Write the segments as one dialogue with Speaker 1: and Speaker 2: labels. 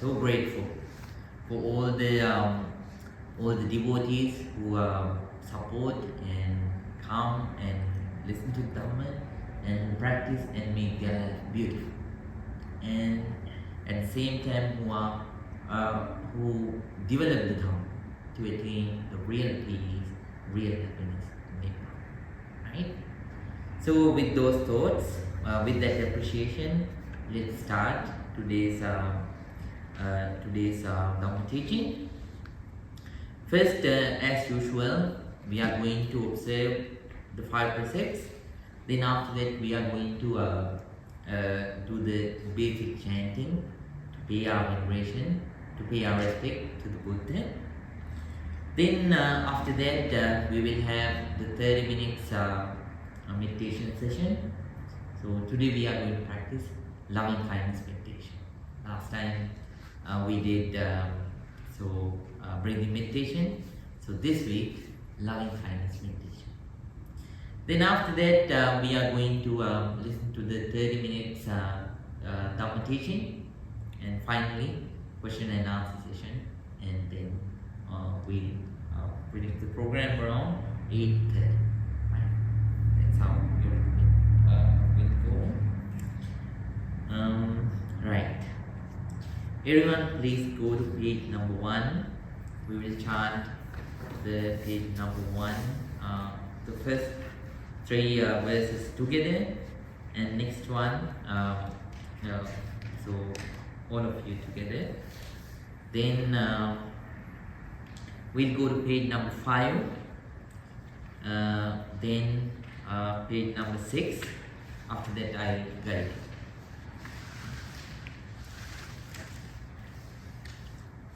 Speaker 1: so grateful for all the devotees who support and come and listen to Dhamma and practice and make their life beautiful. And at the same time who develop the Dhamma to attain the real peace, real happiness, Nibbana. Right? So with those thoughts, with that appreciation, let's start today's Dhamma teaching. First, as usual, we are going to observe the 5 precepts. Then after that, we are going to do the basic chanting, to pay our veneration, to pay our respect to the Buddha. Then after that, we will have the 30 minutes meditation session. So today we are going to practice loving kindness meditation. Last time we did breathing meditation. So this week, loving kindness meditation. Then after that, we are going to listen to the 30 minutes Dhamma teaching, and finally question and answer session, and then we finish the program around 8:30. Right? That's how we'll go. Right. Everyone, please go to page number 1. We will chant the page number 1, the first 3 verses together, and next one, so all of you together. Then we'll go to page number 5, then page number 6. After that, I'll guide you.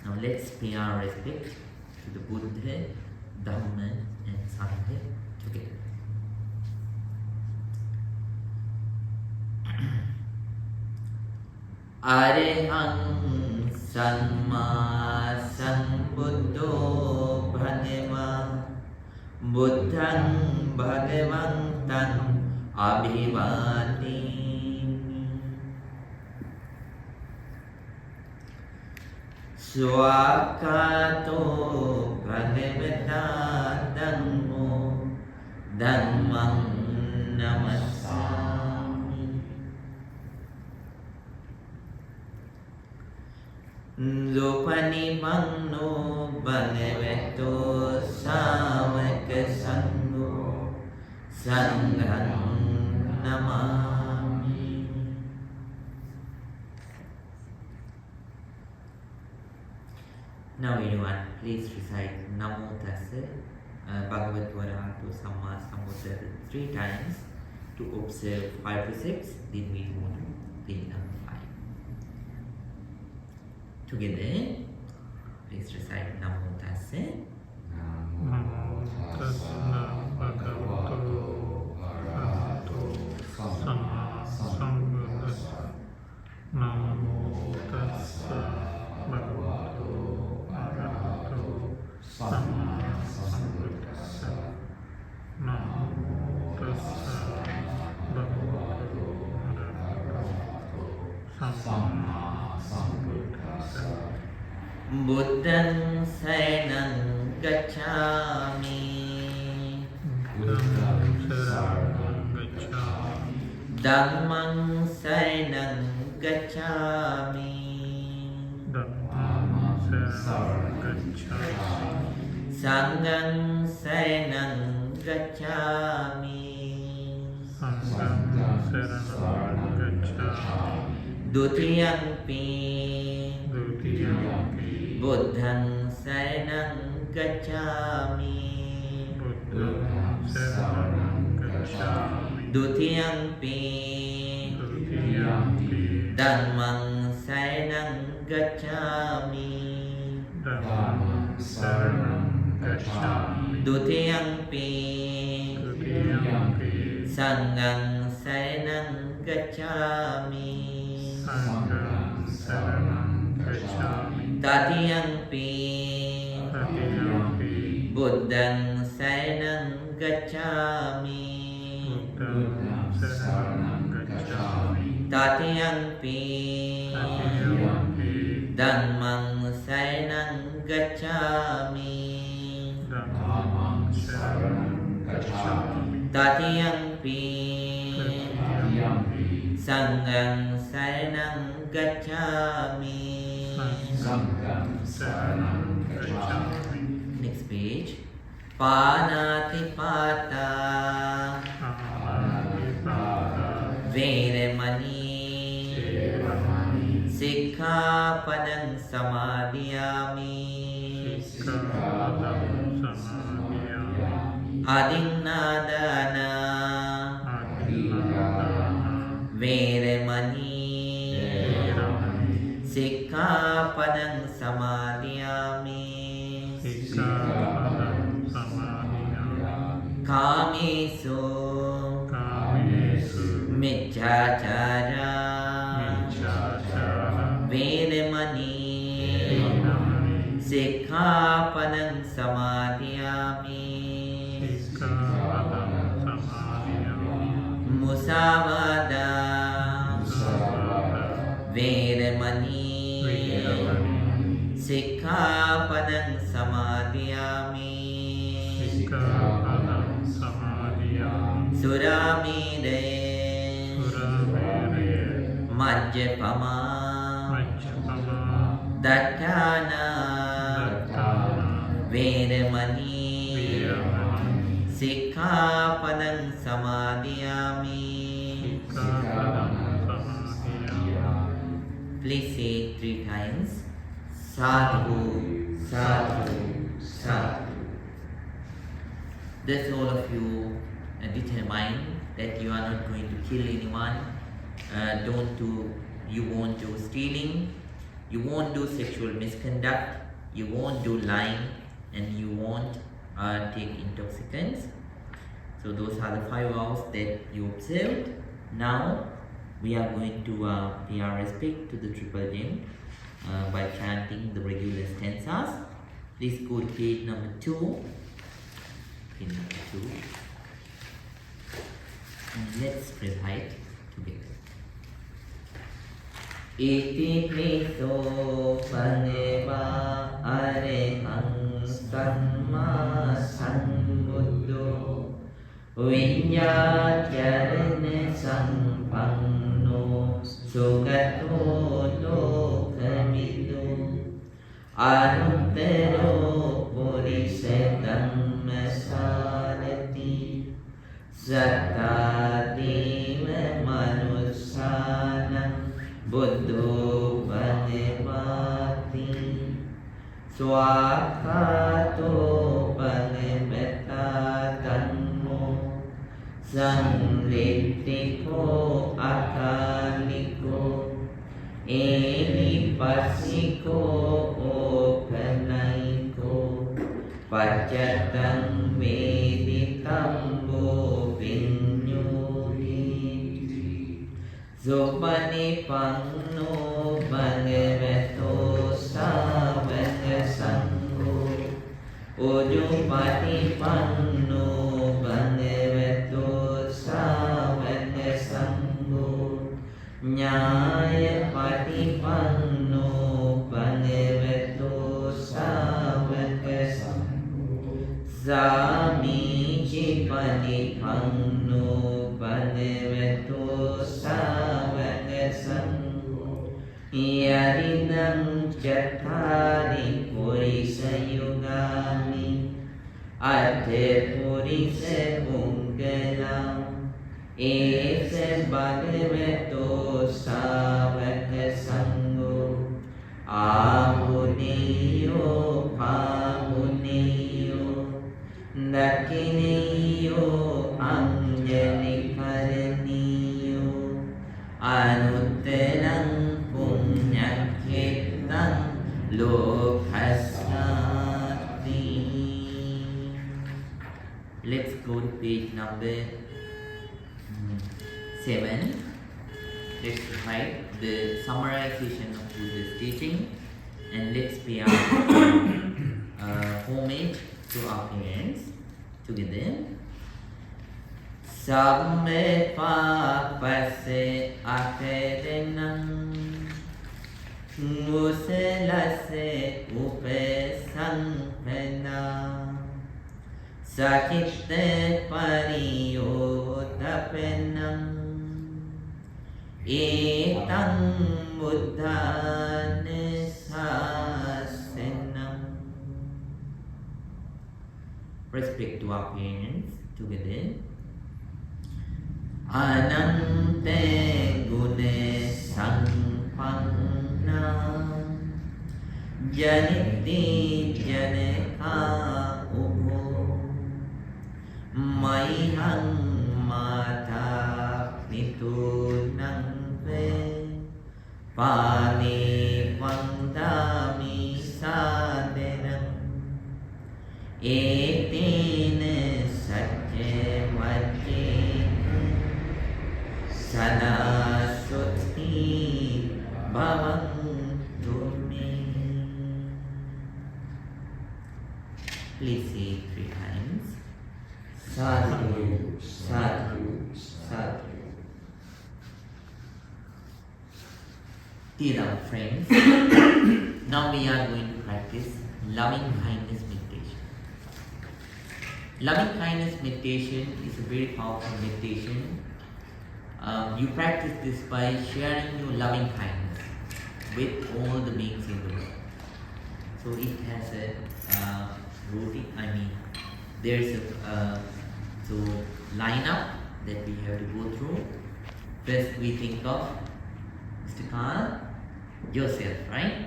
Speaker 1: Now let's pay our respect to the Buddha, Dhamma and Sangha together. Arahang Samma Sambuddho Bhagava Buddhang Bhagavantam Abhivati. Swakato Bhagavata Dhammo Dhammam Namasami. Zopanipamno Bhagavato Savaka Sangho Sangham Namami. Now everyone, please recite Namo Tassa Bhagavato Arahato Samma Sambuddhassa 3 times to observe 5 precepts. Then we go to page number 5. Together, please recite Namo Tassa.
Speaker 2: Namo Tassa Bhagavato Arahato Samma Sambuddhassa. Namo Tassa Bhagavato Arahato Samma Sambuddhassa. Namo Tassa Bhagavato Arahato Samma Sambuddhassa.
Speaker 1: Buddhanusorn Saranam Gacchami. Dhammam Saranam Gacchami. Sangham Saranam Gacchami. Dutiyampi Buddhanusorn Saranam Gacchami. Dutiyampi Dhammam Saranam Gacchami. Dutiyampi Sangham Saranam Gacchami. Tatiyampi Buddhanusorn Saranam Gacchami. Tatiyampi Dhammang saranang gacchami.
Speaker 2: Dhammang saranang gacchami.
Speaker 1: Tatiyampi Sanghang saranang gacchami.
Speaker 2: Sanghang saranang gacchami.
Speaker 1: Next page. Panatipata Veramani Sikkhapadang samadhiyami. Adinnādāna Veramani Sikkhapadang samadhiyami. Kāmesu Micchācārā Veramani Sikkhapadang samadhiyami. Musavada Veramani Sikkhapadang samadhiyami. Suramire Majjapama Dattana Veramani Sikkhapadang samadhiyami. Please say 3 times. Sadhu, sadhu, sadhu. Thus all of you determine that you are not going to kill anyone. You won't do stealing. You won't do sexual misconduct. You won't do lying, and you won't take intoxicants. So those are the 5 vows that you observed. Now we are going to pay our respect to the Triple Gem by chanting the regular stanzas. Please go to page number 2. Page number 2. And let's recite together. Iti piso paneva arehang samma sambuddho viññācarane sampanno sugato lokamido anuttaro purisa dhamma sarati sattādīva manussanam buddho panevāti swākkhāto panevata dhammo samrittiko akāliko ēhipassiko opanayiko paccattam veditambo viññūti Sopanipanno bhagavato sāvaka saṅgho Ujupatipanno bhagavato sāvaka saṅgho Ñāyapatipanno bhagavato sāvaka saṅgho Samīcipatipanno bhagavato sāvaka saṅgho Yarinam cattari purisa yugani Ate purisa pungalam Ese bhagavato sāvaka saṅgho Āhuneyo pāhuneyo Dakineyo anjali karaniyo Anuttarang punyakhettam lokasati. Let's go to page number 7. Let's write the summarization of Buddha's teaching, and let's pay our homage to our parents together. Samme papase aterenam Musalase upesampena Sakitte pariyotapenam Etam Buddhanusorn. Respect to our parents together. Anante gune sampanna Janiti janeka ubho Maihang mata nitunang Pani vandami sadhanam Etene satye vajjena Sanasuti bhavantu me. Please say 3 times. Sadhu, sadhu, sadhu. Dear our friends, now we are going to practice loving kindness meditation. Loving kindness meditation is a very powerful meditation. You practice this by sharing your loving kindness with all the beings in the world. So it has a routine, there's a lineup that we have to go through. First we think of Mr. Khan, yourself, right?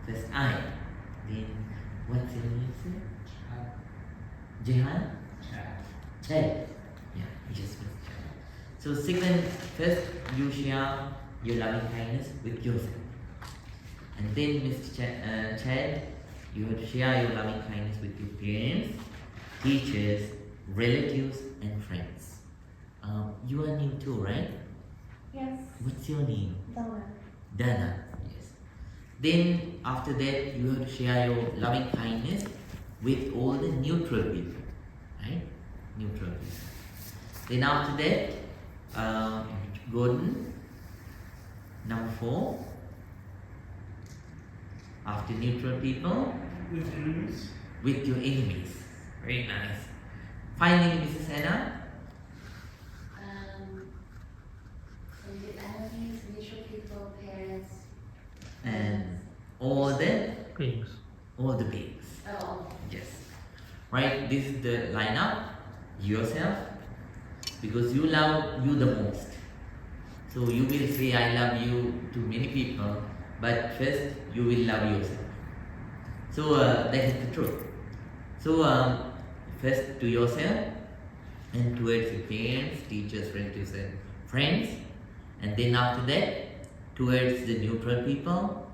Speaker 1: First I. Then what's your name, sir? Jehan? Chad. Yeah, you just missed Chad. So first you share your loving kindness with yourself. And then Mr. Chad, you have to share your loving kindness with your parents, teachers, relatives and friends. You are new too, right?
Speaker 3: Yes.
Speaker 1: What's your name?
Speaker 3: Dāna.
Speaker 1: Dāna, yes. Then after that you have to share your loving kindness with all the neutral people, right? Neutral people. Then after that, Gordon, number 4. After neutral people, with your enemies. Very nice. Finally, Mrs. Anna.
Speaker 3: With enemies, neutral people, parents,
Speaker 1: And all the
Speaker 2: Beings.
Speaker 1: beings.
Speaker 3: Oh.
Speaker 1: Yes. Right, this is the lineup. Yourself, because you love you the most. So you will say I love you to many people, but first you will love yourself. So that is the truth. So first to yourself, and towards your parents, teachers, relatives and friends, and then after that towards the neutral people,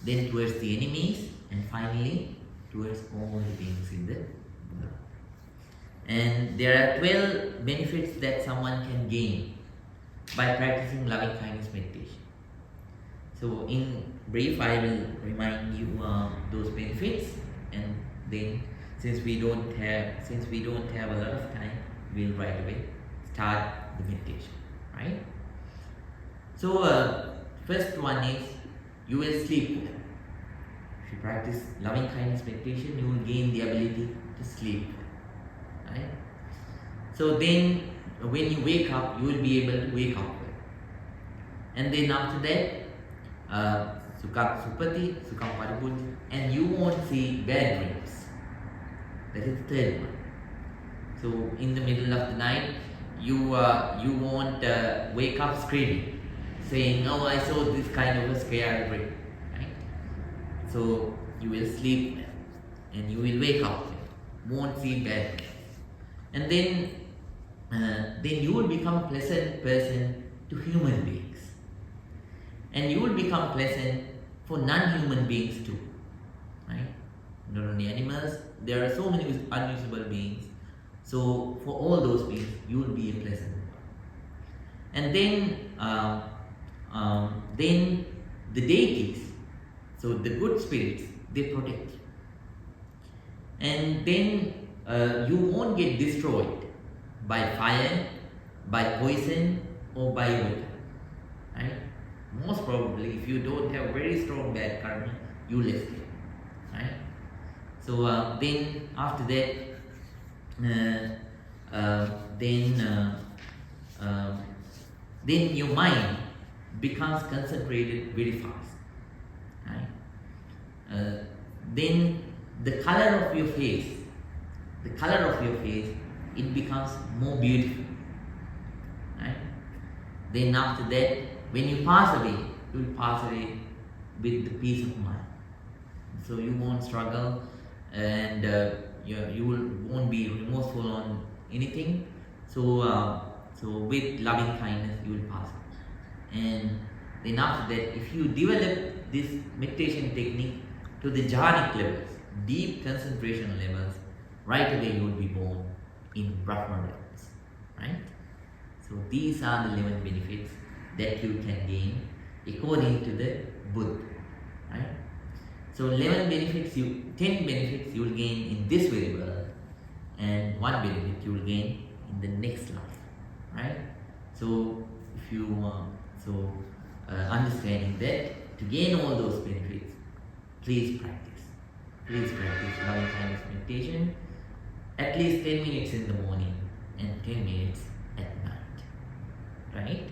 Speaker 1: then towards the enemies, and finally towards all the beings in the world. And there are 12 benefits that someone can gain by practicing loving kindness meditation. So in brief, I will remind you those benefits, and then since we don't have a lot of time, we'll right away start the meditation, right? So first one is you will sleep well. If you practice loving kindness meditation, you will gain the ability to sleep well, right? So then when you wake up, you will be able to wake up well. And then after that, Sukham Supati, Sukham Paripuja, and you won't see bad dreams. That is the third one. So in the middle of the night, you won't wake up screaming, saying, "Oh, I saw this kind of a scary dream." Right? So you will sleep well, and you will wake up well, won't see bad dreams, and then you will become a pleasant person to human beings, and you will become pleasant for non-human beings too. Right? Not only animals, there are so many unusable beings. So for all those beings, you will be a pleasant one. And then the deities, so the good spirits, they protect you. And then you won't get destroyed by fire, by poison, or by water. Right? most probably, if you don't have very strong bad karma, you will escape, right? So then after that, then your mind becomes concentrated very fast, right? Then the color of your face, it becomes more beautiful, right? Then after that, when you pass away, you will pass away with the peace of mind. So you won't struggle, and won't be remorseful on anything. So with loving kindness, you will pass away. And then after that, if you develop this meditation technique to the jhanic levels, deep concentration levels, right away you will be born in Brahma realms, right? So these are the 11 benefits that you can gain according to the Buddha, right? So 11 benefits, 10 benefits you will gain in this very world, and 1 benefit you will gain in the next life, right? So if you understanding that, to gain all those benefits, please practice loving kindness meditation at least 10 minutes in the morning and 10 minutes at night, right?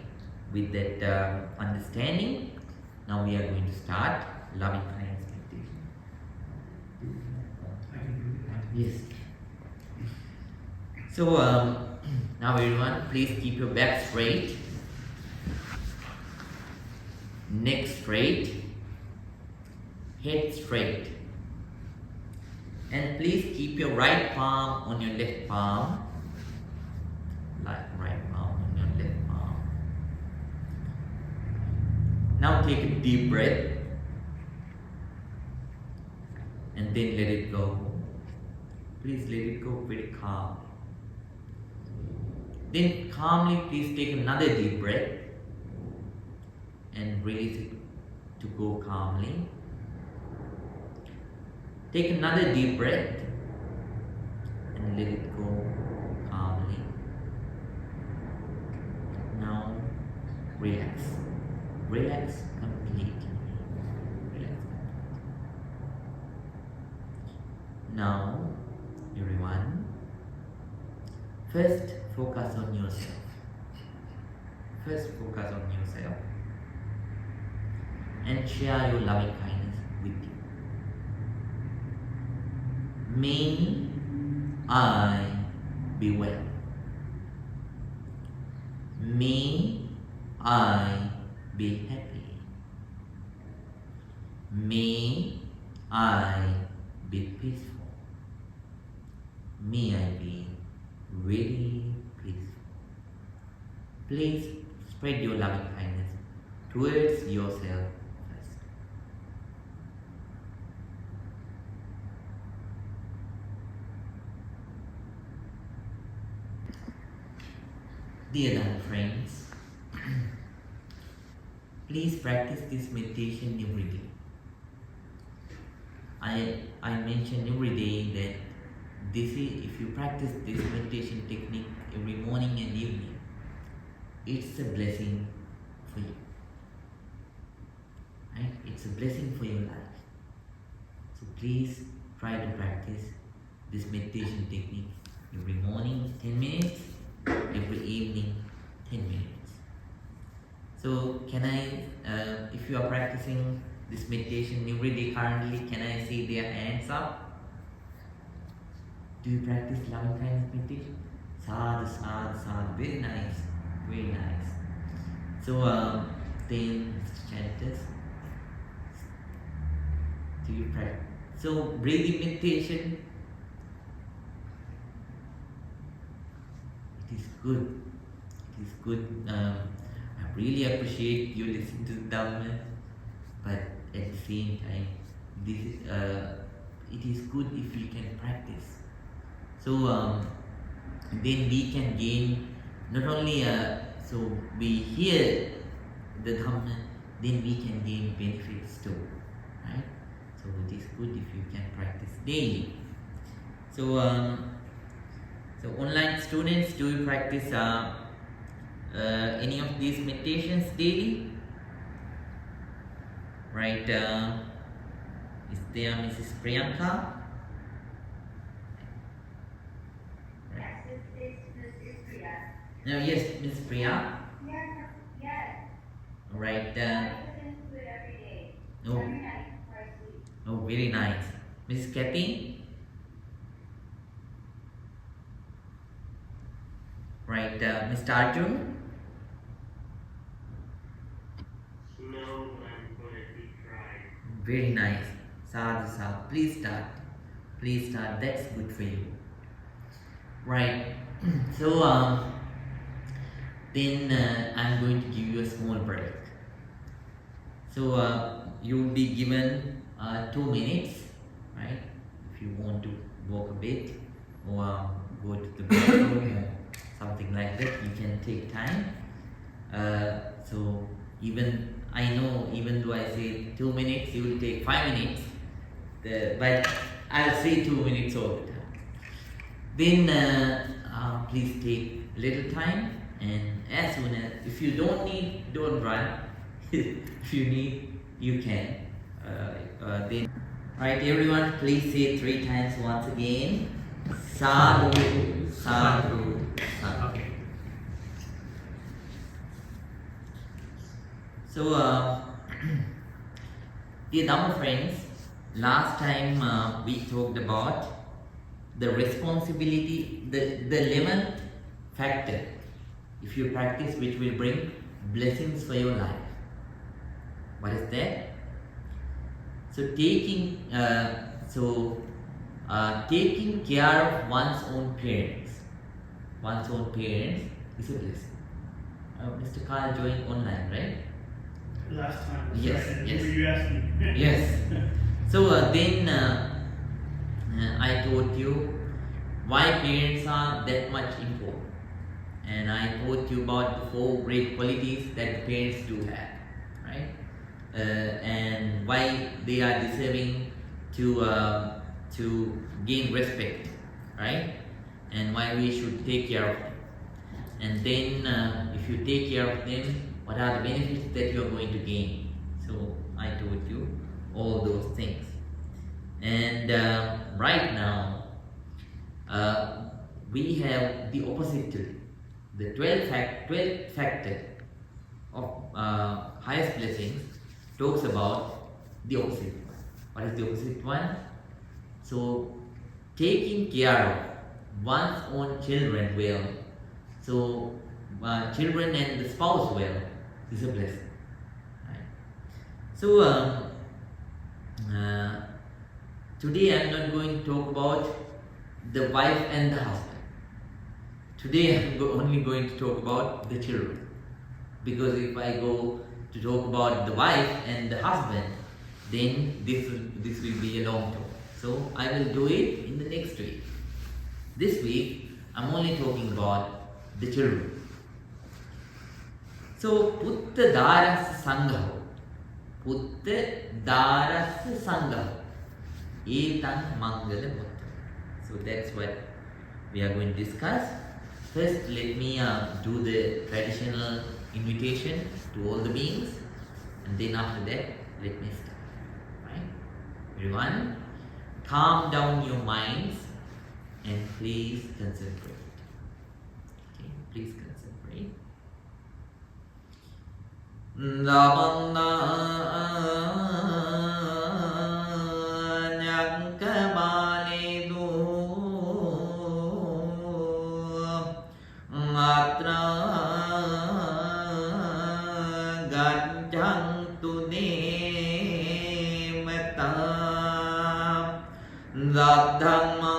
Speaker 1: With that understanding, now we are going to start loving kindness meditation. Yes. So now everyone, please keep your back straight, neck straight, head straight, and please keep your right palm on your left palm, right palm on your left palm. Now take a deep breath and then let it go. Please let it go very calmly. Then calmly please take another deep breath and release it to go calmly. Take another deep breath and let it go calmly. Now relax. Relax completely. Relax completely. Now, everyone, first focus on yourself. And share your loving kindness with you. May I be well. May I be happy. May I be peaceful. May I be very peaceful. Please spread your loving kindness towards yourself. Dear Dāna friends, please practice this meditation every day. I mention every day that if you practice this meditation technique every morning and evening, it's a blessing for you. Right? It's a blessing for your life. So please try to practice this meditation technique every morning 10 minutes, every evening 10 minutes. So can I, if you are practicing this meditation every day currently, can I see their hands up? Do you practice loving kindness meditation? Sadhu, sadhu, sadhu. Very nice, very nice. So then chanters, do you practice? So breathing meditation, it is good. It is good. I really appreciate you listening to the Dhamma, but at the same time, it is good if you can practice. So then we can gain not only so we hear the Dhamma, then we can gain benefits too, right? So it is good if you can practice daily. So so online students, do you practice any of these meditations daily? Right, is there Mrs. Priyanka? Right. No, yes, Miss Priya.
Speaker 3: Yes.
Speaker 1: Right.
Speaker 3: I listen to it every day.
Speaker 1: Oh,
Speaker 3: Every night before I sleep.
Speaker 1: oh, very nice. Mrs. Kathy. Right, Mr. Arjun.
Speaker 2: No, I'm going to be trying.
Speaker 1: Very nice. Sadhu, sadhu. Please start. Please start. That's good for you. Right. So, then I'm going to give you a small break. So, you will be given 2 minutes, right? If you want to walk a bit or go to the bathroom or something like that, you can take time. So, I know even though I say 2 minutes, you will take 5 minutes, but I'll say 2 minutes all the time. Then please take little time, and as soon as, if you don't need, don't run. If you need, you can. Then, right, everyone, please say 3 times once again. Sadhu, sadhu, sadhu. So, dear Dhamma friends, last time we talked about the responsibility, the 11th factor, if you practice, which will bring blessings for your life. What is that? So taking care of one's own parents is a blessing. Mr. Carl joined online, right?
Speaker 2: Last time.
Speaker 1: Yes,
Speaker 2: Sorry,
Speaker 1: yes.
Speaker 2: You asked me.
Speaker 1: Yes. So then I told you why parents are that much important, and I told you about the 4 great qualities that parents do have, right? And why they are deserving to gain respect, right? And why we should take care of them. And then if you take care of them, what are the benefits that you are going to gain? So I told you all those things. And right now we have the opposite to it. The 12th factor of highest blessings talks about the opposite one. What is the opposite one? So taking care of one's own children well, so children and the spouse well, is a blessing, right? So today I'm not going to talk about the wife and the husband. Today I'm only going to talk about the children, because if I go to talk about the wife and the husband, then this will be a long talk. So I will do it in the next week. This week I'm only talking about the children. So Putta Dārasya Sanghaho, Putta Dārasya Sanghaho, Etan Mangala Sutta. So that's what we are going to discuss. First, let me do the traditional invitation to all the beings, and then after that, let me start. Right? Everyone, calm down your minds and please concentrate. Okay, please concentrate. Dhamma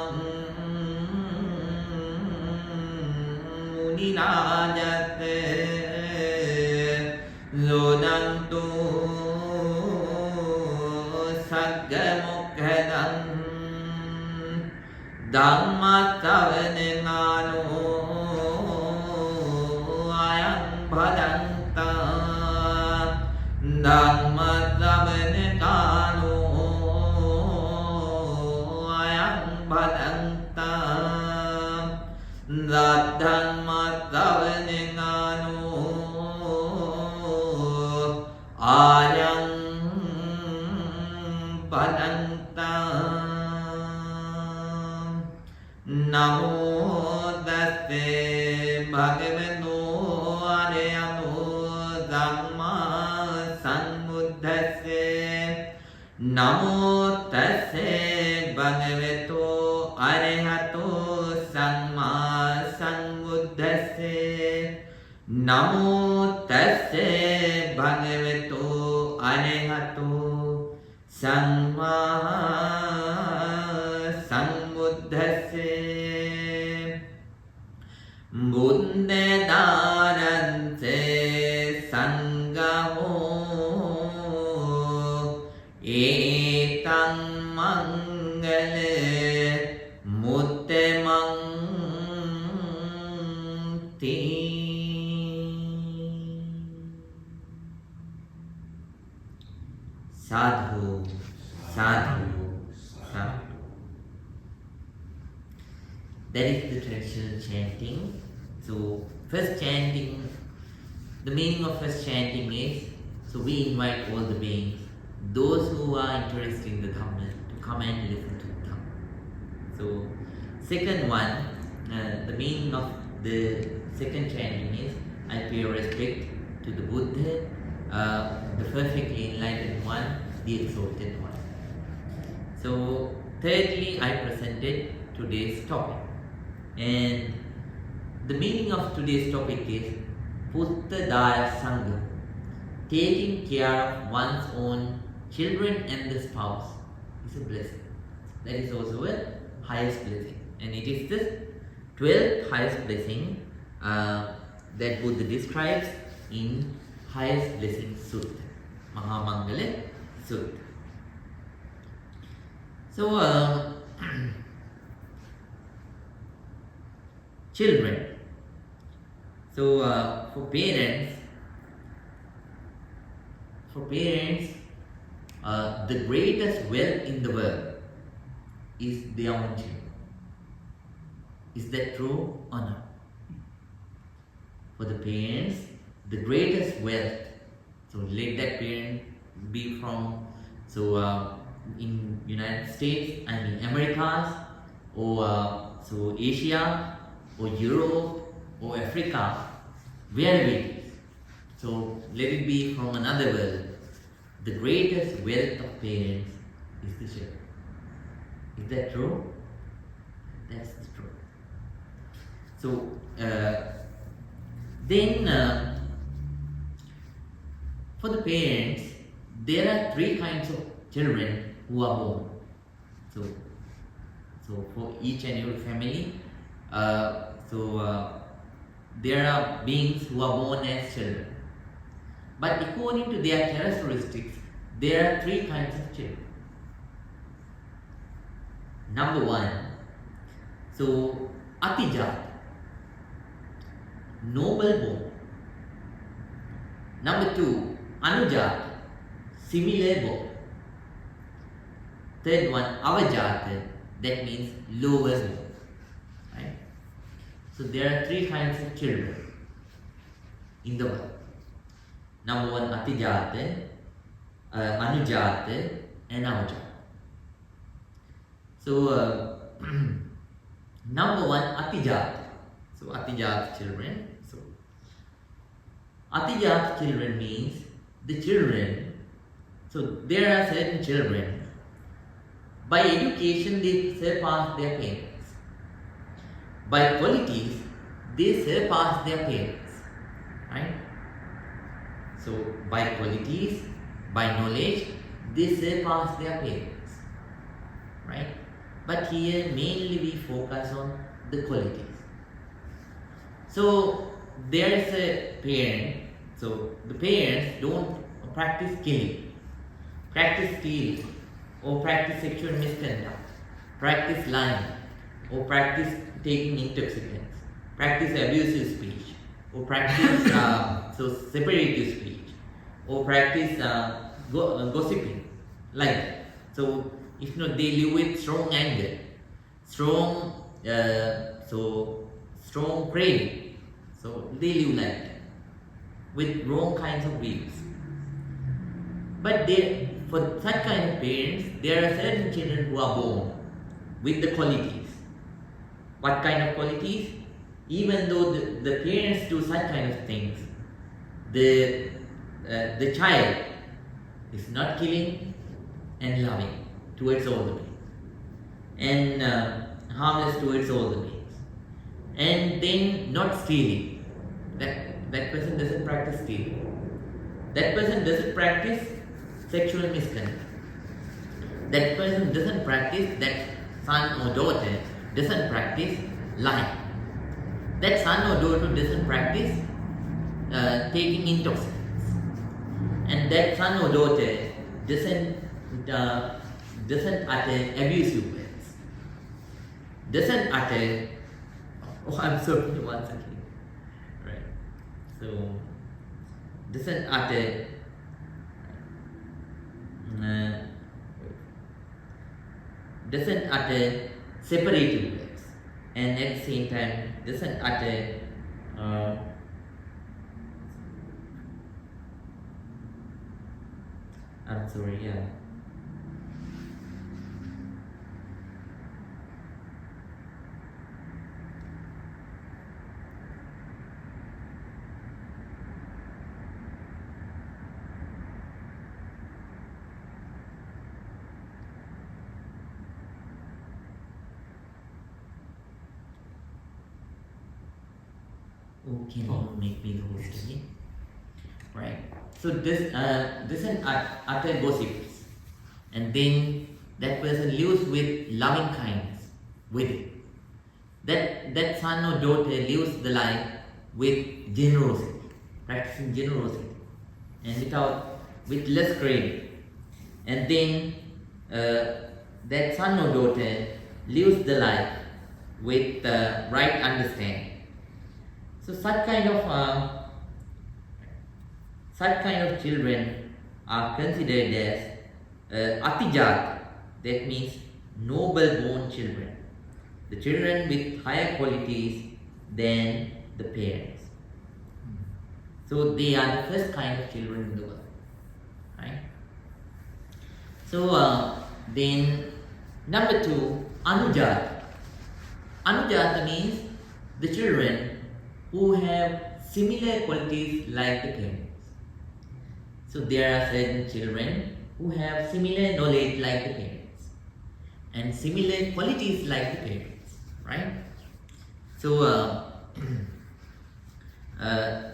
Speaker 1: Muninājate Lodantu Saggamukhadam Dhamma Savanengāno Ayam Bhadanta Dhamma Savanengāno Bhadanta Dhamma Savanengāno Ayam padantang Namo tasse bhagavano arahato Dhamma sambuddhasse Namo tasse bhagavato arahato Samma sambuddhasse Namo tasse bhagavato arahato Samma sambuddhasse Buddha dārante sangaho etang mangale muttemang ti sadhu sadhu sadhu. That is the traditional chanting. So first chanting, the meaning of first chanting is, so we invite all the beings, those who are interested in the Dhamma, to come and listen to the Dhamma. So second one, the meaning of the second chanting is, I pay respect to the Buddha, the perfectly enlightened one, the exalted one. So thirdly, I presented today's topic. And the meaning of today's topic is Putta Daya Sangha, taking care of one's own children and the spouse is a blessing. That is also a highest blessing. And it is the 12th highest blessing that Buddha describes in highest blessing Sutta, Mangala Sutta. So, children. So for parents, the greatest wealth in the world is their own children. Is that true or not? For the parents, the greatest wealth. So let that parent be from in United States, I mean Americas, or so Asia, or Europe, or Africa, wherever it is. So let it be from another world. The greatest wealth of parents is the children. Is that true? That's the truth. So then for the parents, there are three kinds of children who are born. So for each and every family, there are beings who are born as children. But according to their characteristics, there are three kinds of children. Number one, so Atijat, noble born. Number two, Anujat, similar born. Third one, Avajata, that means lower born. Right? So there are three kinds of children in the world. Number one, Atijata, Anujata, and Avajata. So number one, Atijata. So Atijata children. So Atijata children means the children. So there are certain children, by education they surpass their parents. By qualities, they surpass their parents. Right? So by qualities, by knowledge, they surpass their parents. Right? But here mainly we focus on the qualities. So there is a parent, so the parents don't practice killing, practice stealing, or practice sexual misconduct, practice lying, or practice taking intoxicants, practice abusive speech, or practice separative speech, or practice gossiping, like that. So if not, they live with strong anger, strong craving. So they live like that, with wrong kinds of views. But for such kind of parents, there are certain children who are born with the qualities. What kind of qualities? Even though the parents do such kind of things, the child is not killing and loving towards all the beings, and harmless towards all the beings, and then not stealing. That person doesn't practice stealing. That person doesn't practice sexual misconduct. That person doesn't practice, that son or daughter doesn't practice lying. That son or daughter doesn't practice taking intoxicants. And that son or daughter doesn't utter abusive words. Doesn't utter, oh, I'm sorry, once again. Right. So, doesn't utter separative words, and at the same time doesn't utter I'm sorry, yeah. Oh, can you make me the host again? Right. So this doesn't utter gossips, and then that person lives with loving kindness with it. That son or daughter lives the life with generosity, practicing generosity, and with less craving. And then that son or daughter lives the life with the right understanding. So such kind of children are considered as atijat, that means noble born children, the children with higher qualities than the parents. So they are the first kind of children in the world, right? So then number 2, anujata. Anujata means the children who have similar qualities like the parents. So there are certain children who have similar knowledge like the parents and similar qualities like the parents, right? So,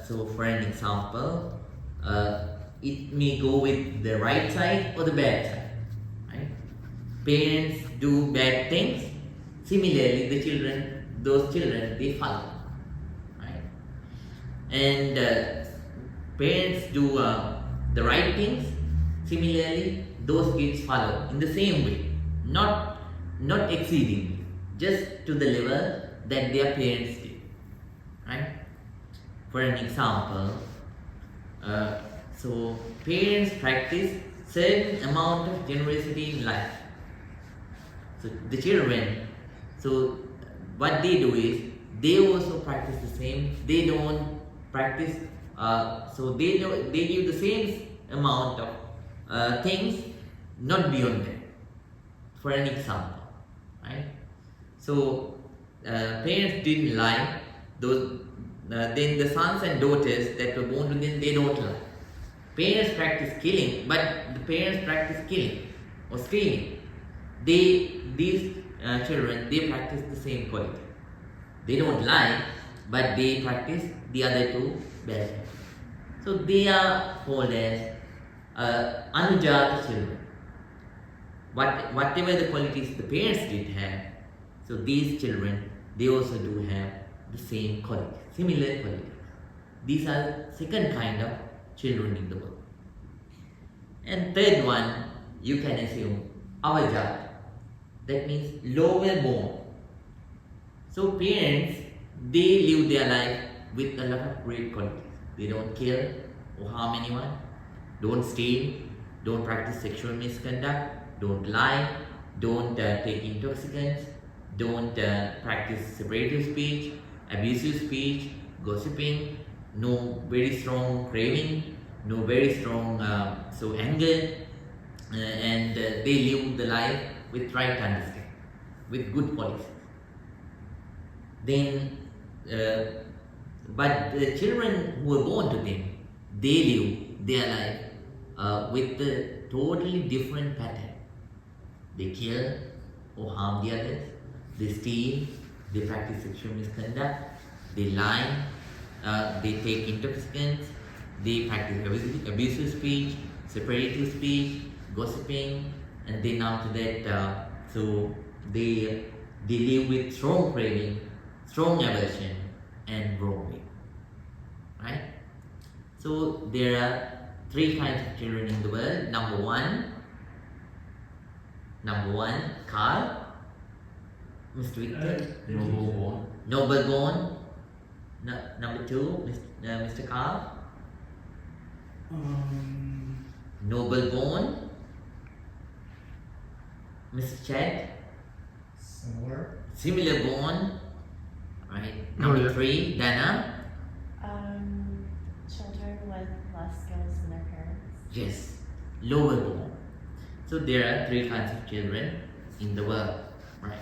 Speaker 1: so for an example, it may go with the right side or the bad side, right? Parents do bad things, similarly those children, they follow. And parents do the right things, similarly those kids follow in the same way, not exceedingly, just to the level that their parents did, right? For an example, so parents practice certain amount of generosity in life. So the children, so what they do is they also practice the same. They don't practice, so they give the same amount of things, not beyond that. For an example, right? So parents didn't lie. Then the sons and daughters that were born to them, they don't lie. Parents practice killing, but the parents practice killing or stealing. These children, they practice the same quality. They don't lie, but they practice the other two bad. So they are called as anujata children. Whatever the qualities the parents did have, so these children, they also do have the same qualities, similar qualities. These are the second kind of children in the world. And third one, you can assume avajata. That means lower born. So parents, they live their life with a lot of great qualities. They don't kill or harm anyone, don't steal, don't practice sexual misconduct, don't lie, don't take intoxicants, don't practice separative speech, abusive speech, gossiping, no very strong craving, no very strong anger, and they live the life with right understanding, with good policies. Then, but the children who are born to them, they live their life with a totally different pattern. They kill or harm the others, they steal, they practice sexual misconduct, they lie, they take intoxicants, they practice abusive speech, separative speech, gossiping, and then after that, so they live with strong craving, strong aversion, and wrong way. Right? So there are three kinds of children in the world. Number one, Carl, Mr. Victor.
Speaker 4: Noble born.
Speaker 1: Noble born. Number two, Mr. Carl. Noble born. Mr. Chad. Similar born. Right. Number three, Dāna.
Speaker 5: Children with less skills than their parents.
Speaker 1: Yes, lower born. So there are three kinds of children in the world, right?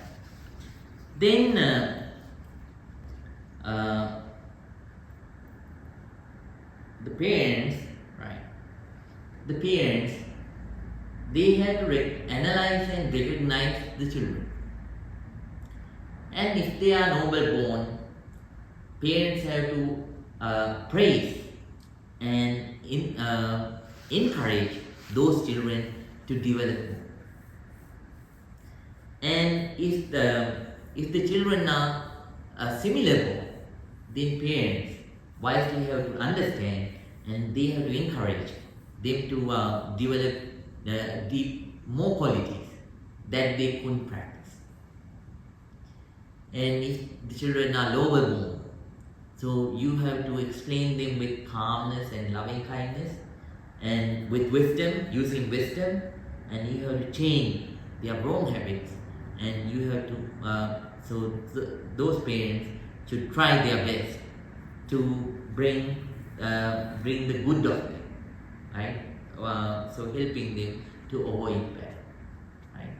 Speaker 1: Then the parents, right? The parents, they have to analyze and recognize the children. And if they are noble born, parents have to praise and encourage those children to develop more. And if the children are similar born, then parents wisely have to understand and they have to encourage them to develop more qualities that they couldn't practice. And if the children are lower born, so you have to explain them with calmness and loving kindness and with wisdom, using wisdom, and you have to change their wrong habits, and you have to, those parents should try their best to bring the good of them, right? So helping them to avoid bad, right?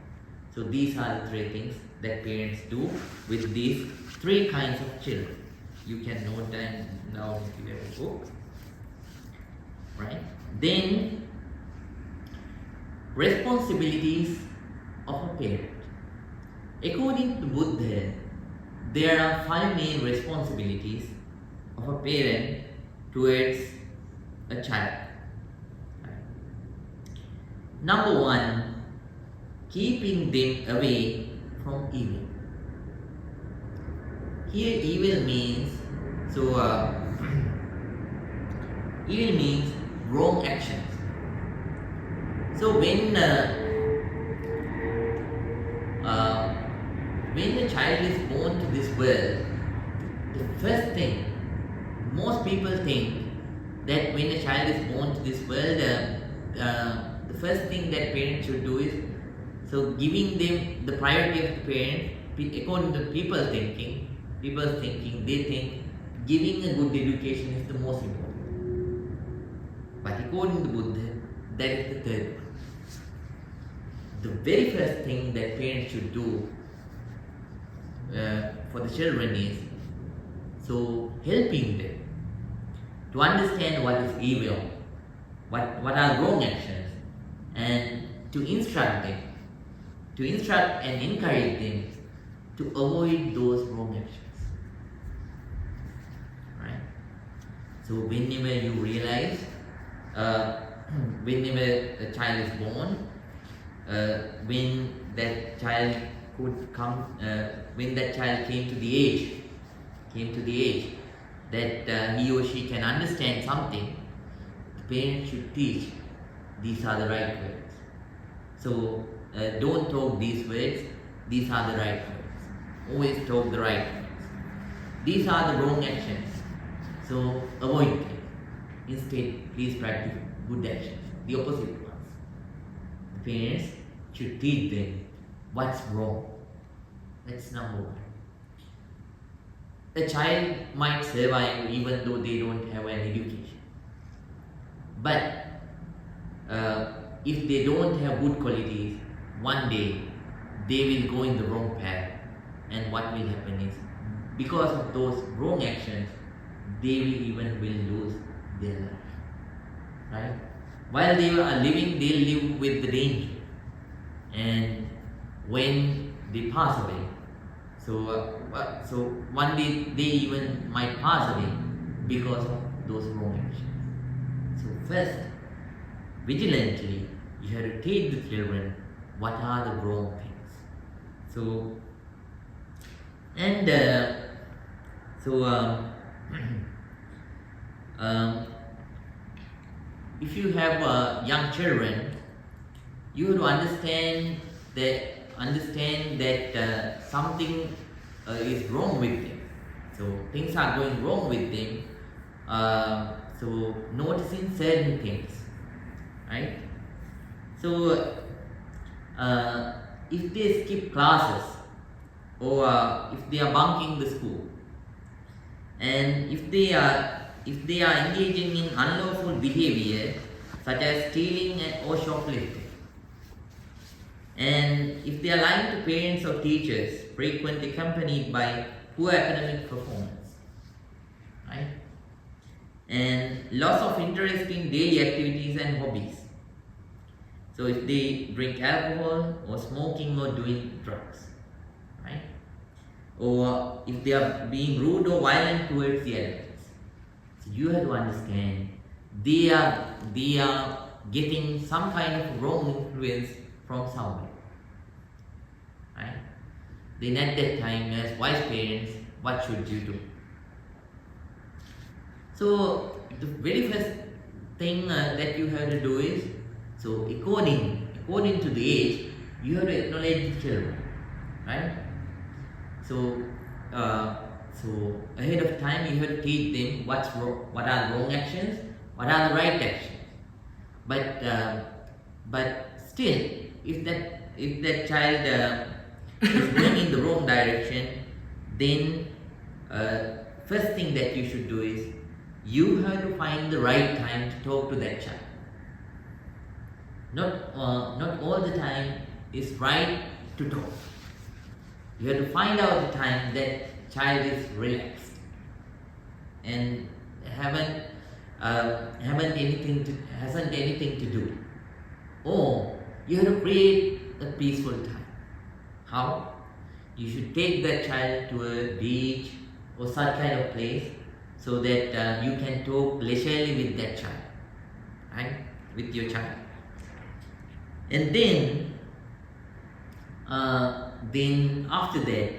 Speaker 1: So these are the three things that parents do with these three kinds of children. You can note them down if you have a book, right? Then, responsibilities of a parent. According to Buddha, there are 5 main responsibilities of a parent towards a child. Number 1, keeping them away from evil. Here evil means, evil means wrong actions. So when the child is born to this world, the first thing, most people think that when a child is born to this world, the first thing that parents should do is, so giving them the priority of the parent, according to people's thinking, they think giving a good education is the most important. But according to Buddha, that is the third one. The very first thing that parents should do for the children is, so helping them to understand what is evil, what are wrong actions, and to instruct and encourage them to avoid those wrong actions. Right? So whenever you realize, whenever a child is born, when that child came to the age that he or she can understand something, the parents should teach these are the right words. So don't talk these words, these are the right words. Always talk the right words. These are the wrong actions, so avoid them. Instead, please practice good actions, the opposite ones. The parents should teach them what's wrong. That's number 1. A child might survive even though they don't have an education. But if they don't have good qualities, one day they will go in the wrong path, and what will happen is, because of those wrong actions, they will even lose their life. Right? While they are living, they live with the danger, and when they pass away, so one day they even might pass away because of those wrong actions. So first, vigilantly, you have to teach the children what are the wrong things. So, and if you have young children, you have to understand that something is wrong with them. So things are going wrong with them. So noticing certain things, right? So if they skip classes, or if they are bunking the school, and if they are engaging in unlawful behavior such as stealing or shoplifting, and if they are lying to parents or teachers, frequently accompanied by poor academic performance, right? And loss of interest in daily activities and hobbies. So if they drink alcohol or smoking or doing drugs, right? Or if they are being rude or violent towards the adults. So you have to understand they are getting some kind of wrong influence from somewhere. Right? Then at that time, as wise parents, what should you do? So the very first thing that you have to do is, so according to the age, you have to acknowledge the children, right? So ahead of time you have to teach them what are the wrong actions, what are the right actions. But still, if that child is going in the wrong direction, then first thing that you should do is you have to find the right time to talk to that child. Not all the time is right to talk. You have to find out the time that child is relaxed and hasn't anything to do, or you have to create a peaceful time. How? You should take that child to a beach or such kind of place so that you can talk leisurely with that child, right? With your child. And then after that,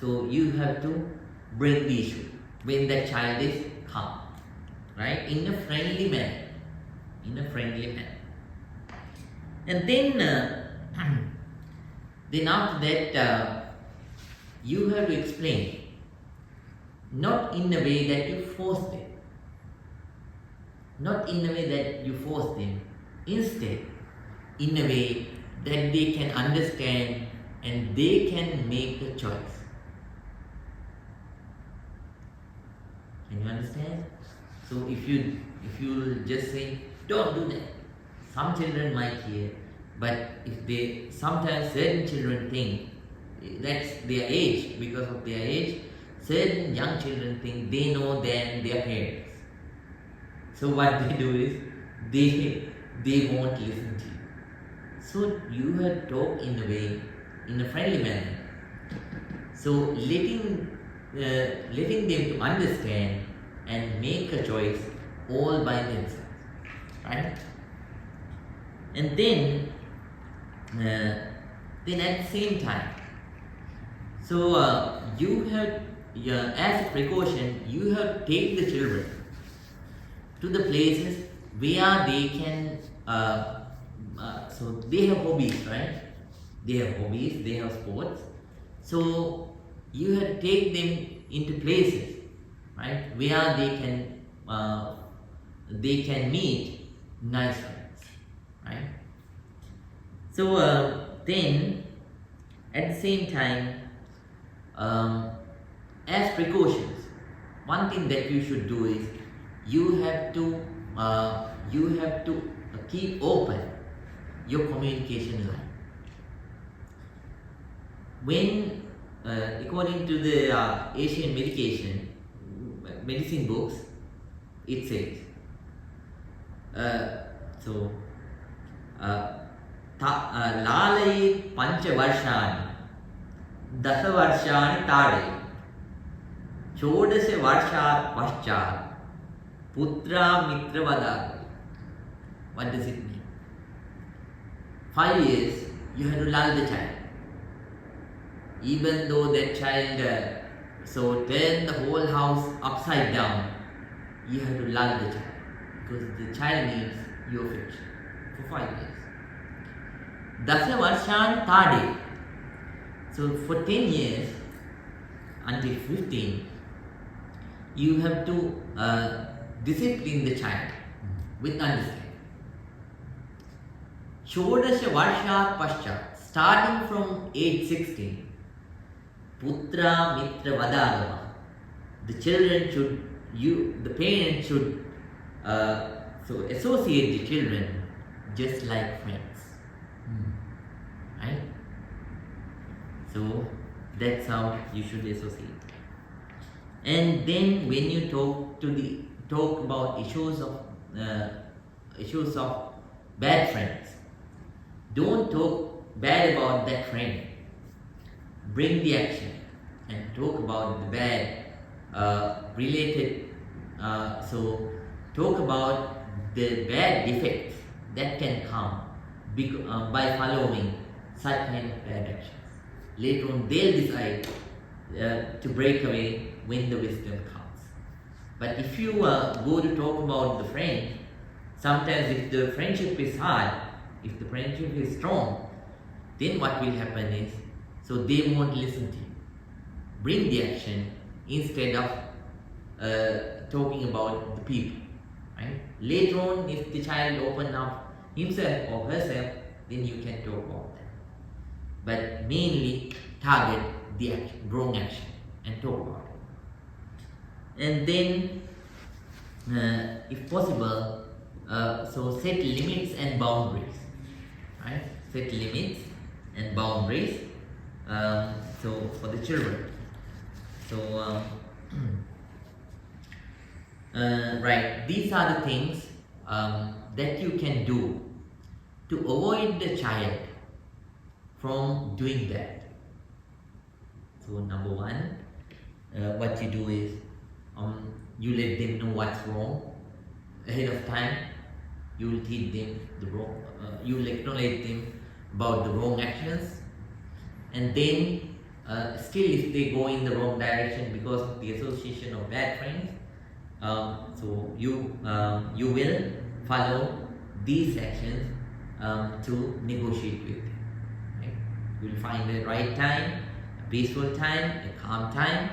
Speaker 1: so you have to bring the issue when that child is calm, right? In a friendly manner. And then after that, you have to explain, not in a way that you force them, instead in a way that they can understand and they can make a choice. Can you understand? So if you just say, don't do that, some children might hear, but sometimes certain children think that's their age, because of their age, certain young children think they know than their parents. So what they do is, they won't listen to you. So you have to talk in a friendly manner. So letting them to understand and make a choice all by themselves, right? And then at the same time, so you have, as a precaution, you have to take the children to the places where they can, so they have hobbies, right? They have sports. So you have to take them into places, right, where they can meet nice friends, right? So then at the same time, as precautions, one thing that you should do is you have to keep open your communication line. When, according to the Asian medicine books, it says, Lalaye pancha varshani, dasa varshani tade, chodasya varshat paschat, putra mitra vadari. What does it mean? 5 years, you have to lull the child. Even though that child turn the whole house upside down, you have to lull the child, because the child needs your affection for 5 years. Dasa varshan tade. So for 10 years until 15, you have to discipline the child with understanding. Shodasya varshat paschat, starting from age 16, putra mitra vadagama. The children should, the parents should associate the children just like friends. Right? So that's how you should associate. And then when you talk about issues of bad friends, don't talk bad about that friend. Bring the action and talk about the bad related. Talk about the bad defects that can come by following such kind of bad actions. Later on, they'll decide to break away when the wisdom comes. But if you go to talk about the friend, sometimes if the friendship is hard, if the friendship is strong, then what will happen is, so they won't listen to you. Bring the action instead of talking about the people. Right? Later on, if the child opens up himself or herself, then you can talk about that. But mainly target the action, wrong action, and talk about it. And then, if possible, set limits and boundaries. Right? Set limits and boundaries. For the children. Right. These are the things that you can do to avoid the child from doing that. So number one, what you do is you let them know what's wrong ahead of time. You will teach them the wrong. You will acknowledge them about the wrong actions, and then still if they go in the wrong direction because of the association of bad friends, you will follow these actions to negotiate with them. Right? You will find the right time, a peaceful time, a calm time,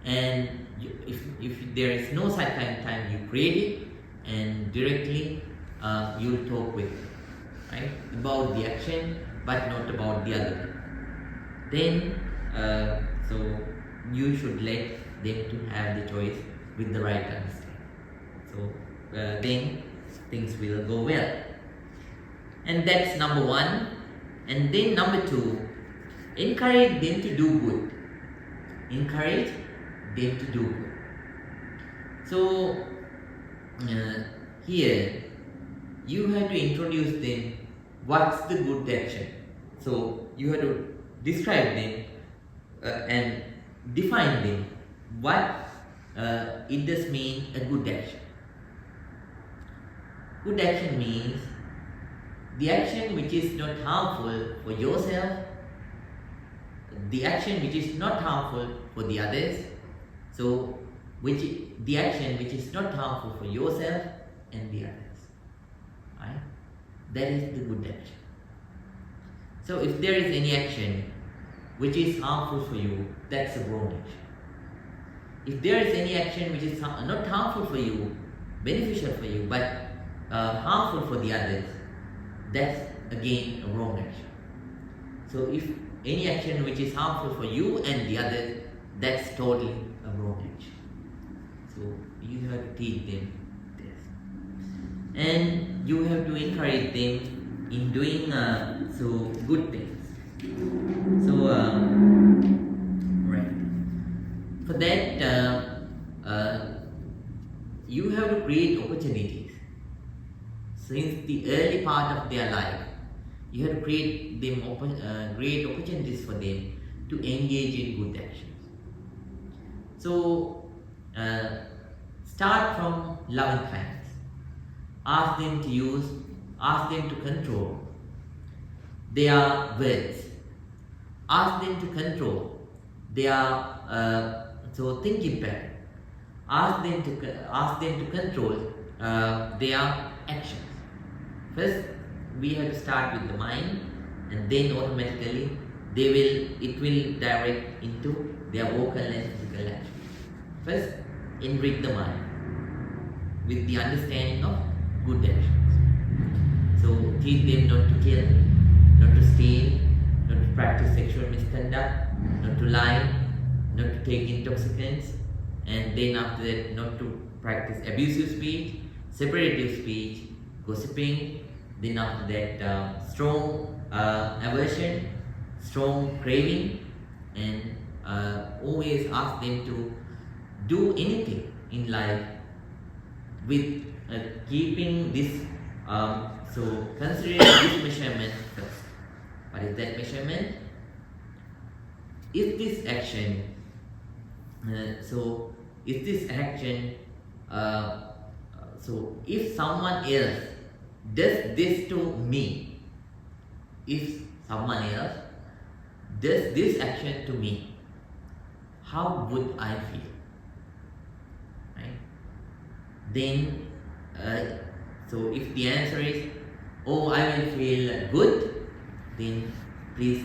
Speaker 1: and if there is no such time, you create it, and directly you will talk with them, right, about the action, but not about the other thing. Then you should let them to have the choice with the right understanding. Then things will go well. And that's number one. And then number two, encourage them to do good. Encourage them to do good. So here you have to introduce them what's the good action. So you have to describe them and define them what it does mean a good action. Good action means the action which is not harmful for yourself, the action which is not harmful for the others, the action which is not harmful for yourself and the others. Right? That is the good action. So if there is any action which is harmful for you, that's a wrong action. If there is any action which is not harmful for you, beneficial for you, but harmful for the others, that's again a wrong action. So if any action which is harmful for you and the others, that's totally a wrong action. So you have to teach them this. And you have to encourage them in doing good things. So right. For that, you have to create opportunities. Since the early part of their life, you have to create great opportunities for them to engage in good actions. So start from loving kindness. Ask them to control their words. Ask them to control their thinking pattern. Ask them to control their actions. First, we have to start with the mind, and then automatically it will direct into their vocal and physical actions. First, enrich the mind with the understanding of good actions. So teach them not to kill, not to steal, not to practice sexual misconduct, not to lie, not to take intoxicants, and then after that not to practice abusive speech, separative speech, gossiping. Then after that, strong aversion, strong craving, and always ask them to do anything in life with keeping this, considering this measurement first. What is that measurement? If this action, if someone else does this to me, if someone else does this action to me, how would I feel? Right? Then, if the answer is, oh, I will feel good, then please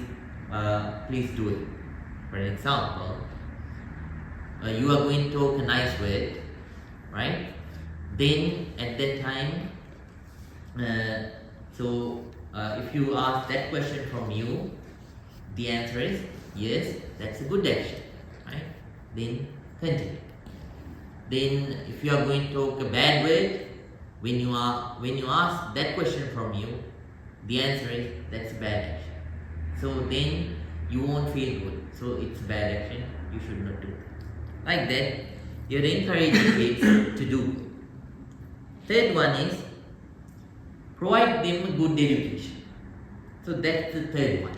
Speaker 1: do it. For example, you are going to talk a nice word, right? Then at that time, if you ask that question from you, the answer is yes, that's a good action, right? Then continue. Then if you are going to talk a bad word, when you ask that question from you, the answer is that's a bad action. So then you won't feel good. So it's a bad action, you should not do it. Like that, you're encouraging kids to do good. Third one is provide them a good education. So that's the third one.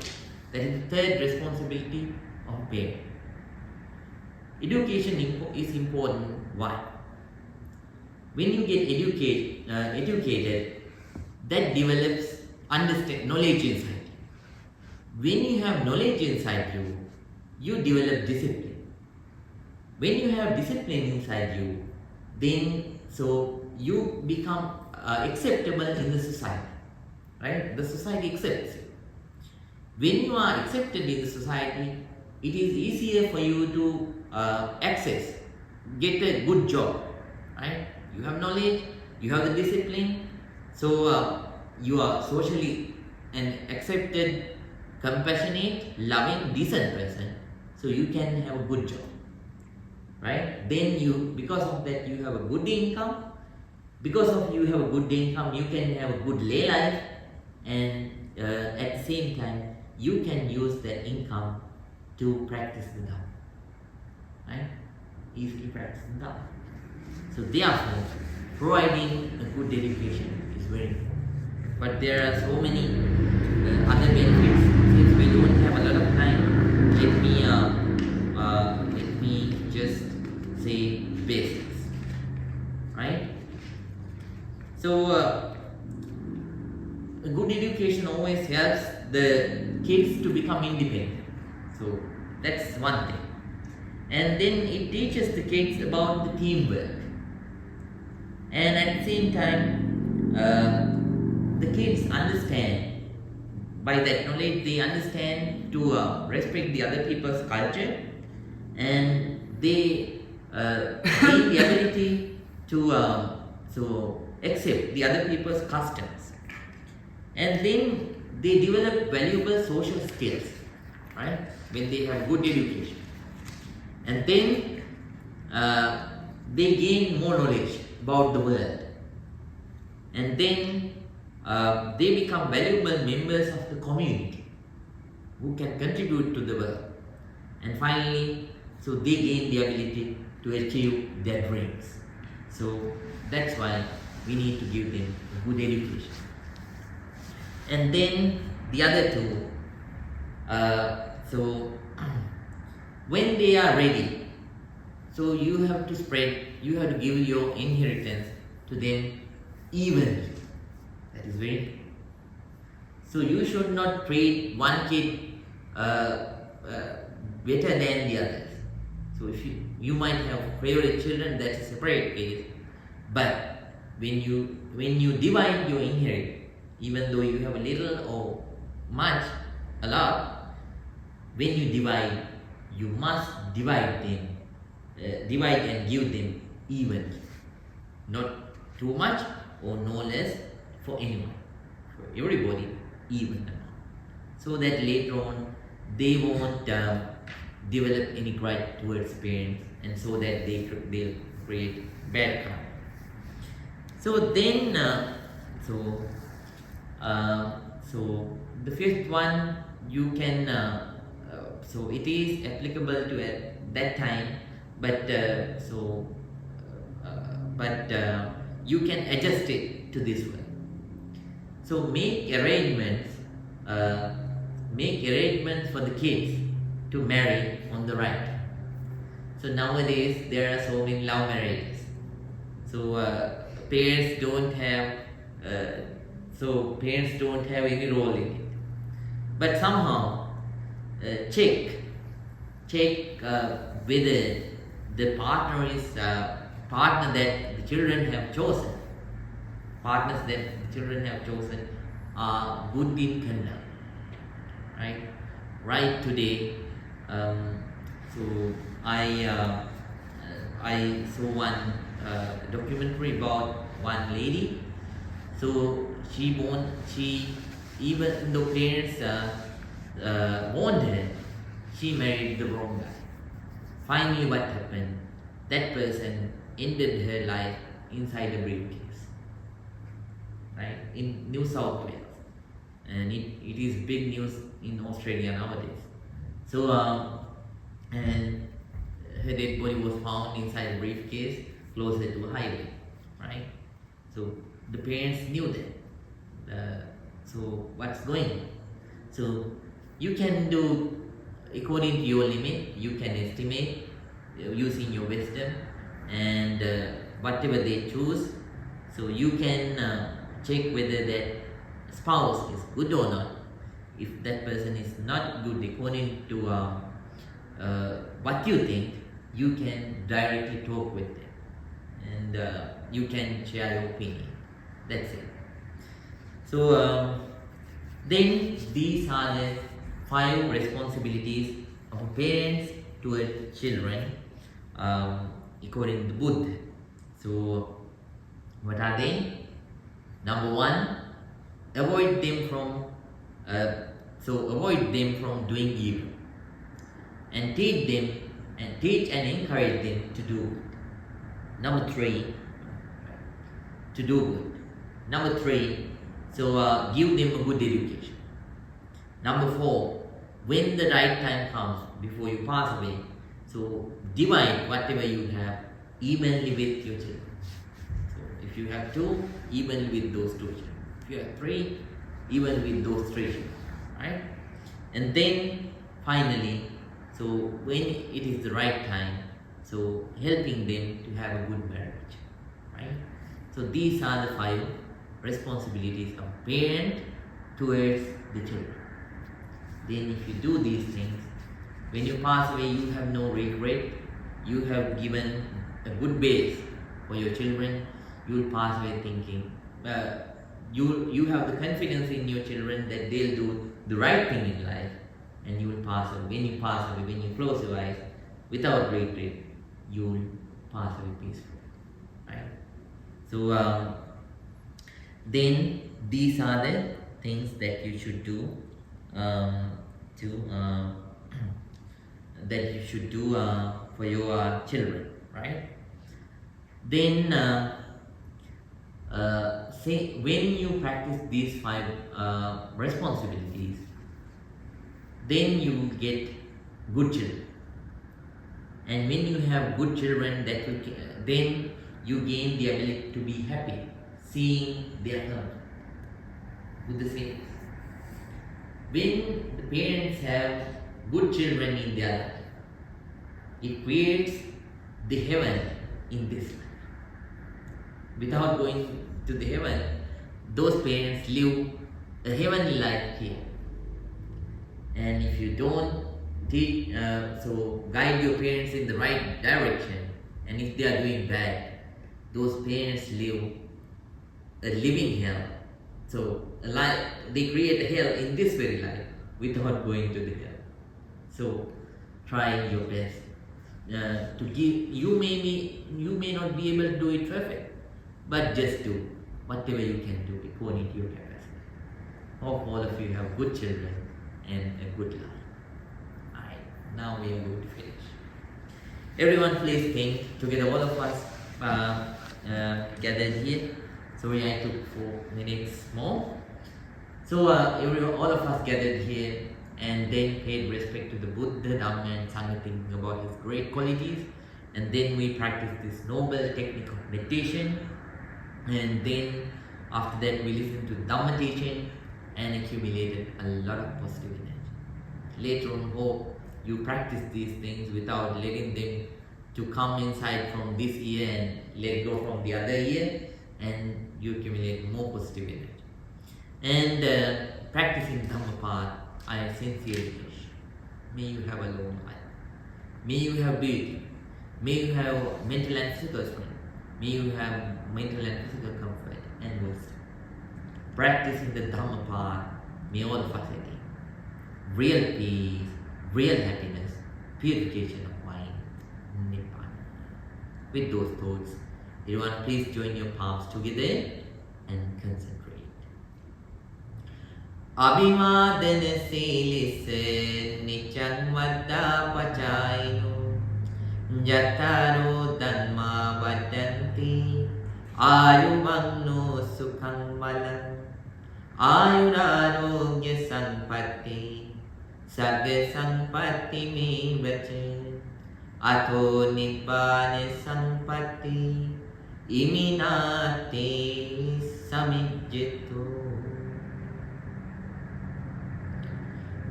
Speaker 1: That is the third responsibility of parent. Education is important. Why? When you get educated, that develops knowledge inside you. When you have knowledge inside you, you develop discipline. When you have discipline inside you, then you become acceptable in the society, right? The society accepts you. When you are accepted in the society, it is easier for you to get a good job, right? You have knowledge, you have the discipline, so you are socially an accepted, compassionate, loving, decent person, so you can have a good job, right? Then because of that, you have a good income. Because of you have a good income, you can have a good lay life, and at the same time, you can use that income to practice the Dhamma, right? Easily practice the Dhamma. So therefore, providing a good education is very important. But there are so many other benefits. Since we don't have a lot of time, let me just say basics, right? So a good education always helps the kids to become independent. So that's one thing. And then it teaches the kids about the teamwork. And at the same time, the kids understand, by that knowledge, they understand to respect the other people's culture, and they gain the ability to accept the other people's customs. And then they develop valuable social skills, right? When they have good education. And then they gain more knowledge about the world. And then they become valuable members of the community who can contribute to the world. And finally, so they gain the ability to achieve their dreams. So that's why we need to give them a good education. And then the other two, so when they are ready, so you have to spread, you have to give your inheritance to them evenly. That is very important. So you should not treat one kid better than the others. So if you might have favorite children, that's a separate case. But when you divide your inheritance, even though you have a little or much, a lot, when you divide, you must divide them, divide and give them evenly, not too much or no less for anyone, for everybody, even amount, so that later on they won't develop any grudge towards parents, and so that they'll create bad karma. So then, so the fifth one, you can, so it is applicable to at that time, but you can adjust it to this one. So make arrangements for the kids to marry on the right time. So nowadays there are so many love marriages. So parents don't have any role in it. But somehow check whether the partner is partner that the children have chosen. Partners that the children have chosen are good in conduct. Right today, so I saw one documentary about one lady. So even though parents warned her, she married the wrong guy. Finally, what happened? That person ended her life inside a briefcase, in New South Wales, and it is big news in Australia nowadays. So and her dead body was found inside a briefcase closer to a highway, right? So the parents knew that. So what's going on? So you can do according to your limit. You can estimate using your wisdom, and whatever they choose. So you can check whether that spouse is good or not. If that person is not good according to what you think, you can directly talk with them, and you can share your opinion. That's it. So then these are the 5 responsibilities of parents towards children according to Buddha. So what are they? Number 1, avoid them from doing evil, and teach and encourage them to do good. Number 3, to do good. Number 3, so give them a good education. Number 4, when the right time comes before you pass away, so divide whatever you have evenly with your children. So if you have 2, evenly with those 2 children. If you have 3, even with those 3 children, right? And then finally, so when it is the right time, so helping them to have a good marriage, right? So these are the 5 responsibilities of parent towards the children. Then if you do these things, when you pass away, you have no regret. You have given a good base for your children. You will pass away thinking, you have the confidence in your children that they'll do the right thing in life, and you will pass away. When you pass away, when you close your eyes without regret, you will pass away peacefully, right? So then these are the things that you should do for your children, right? Then when you practice these 5 responsibilities, then you get good children. And when you have good children, then you gain the ability to be happy, seeing their health. Buddha says, when the parents have good children in their life, it creates the heaven in this life. Without going to the heaven, those parents live a heavenly life here. And if you don't guide your parents in the right direction, and if they are doing bad, those parents live a living hell. So they create a hell in this very life without going to the hell. So try your best to give. You may not be able to do it perfect, but just do whatever you can do according to your capacity. Hope all of you have good children and a good life. Alright, now we are going to finish. Everyone please think together, all of us gathered here. Sorry, I took 4 minutes more. So all of us gathered here and then paid respect to the Buddha, Dhamma and Sangha, thinking about his great qualities. And then we practiced this noble technique of meditation. And then after that we listened to Dhamma teaching and accumulated a lot of positive energy. Later on, hope you practice these things without letting them to come inside from this ear and let go from the other ear, and you accumulate more positive energy. And practicing Dhamma path, I sincerely wish, may you have a long life. May you have beauty. May you have mental and physical strength. May you have mental and physical comfort and wisdom. Practicing the Dhamma path, may all of us attain real peace, real happiness, purification of mind, Nibbana. With those thoughts, everyone please join your palms together and concentrate. Abhimadana silise nichang vadda pachayino Jataro dhamma vadanti ayuvanno sukhang malang ayurarogya sanpatti sagga sanpatti me vache ato nibbana sanpatti iminate samijjito.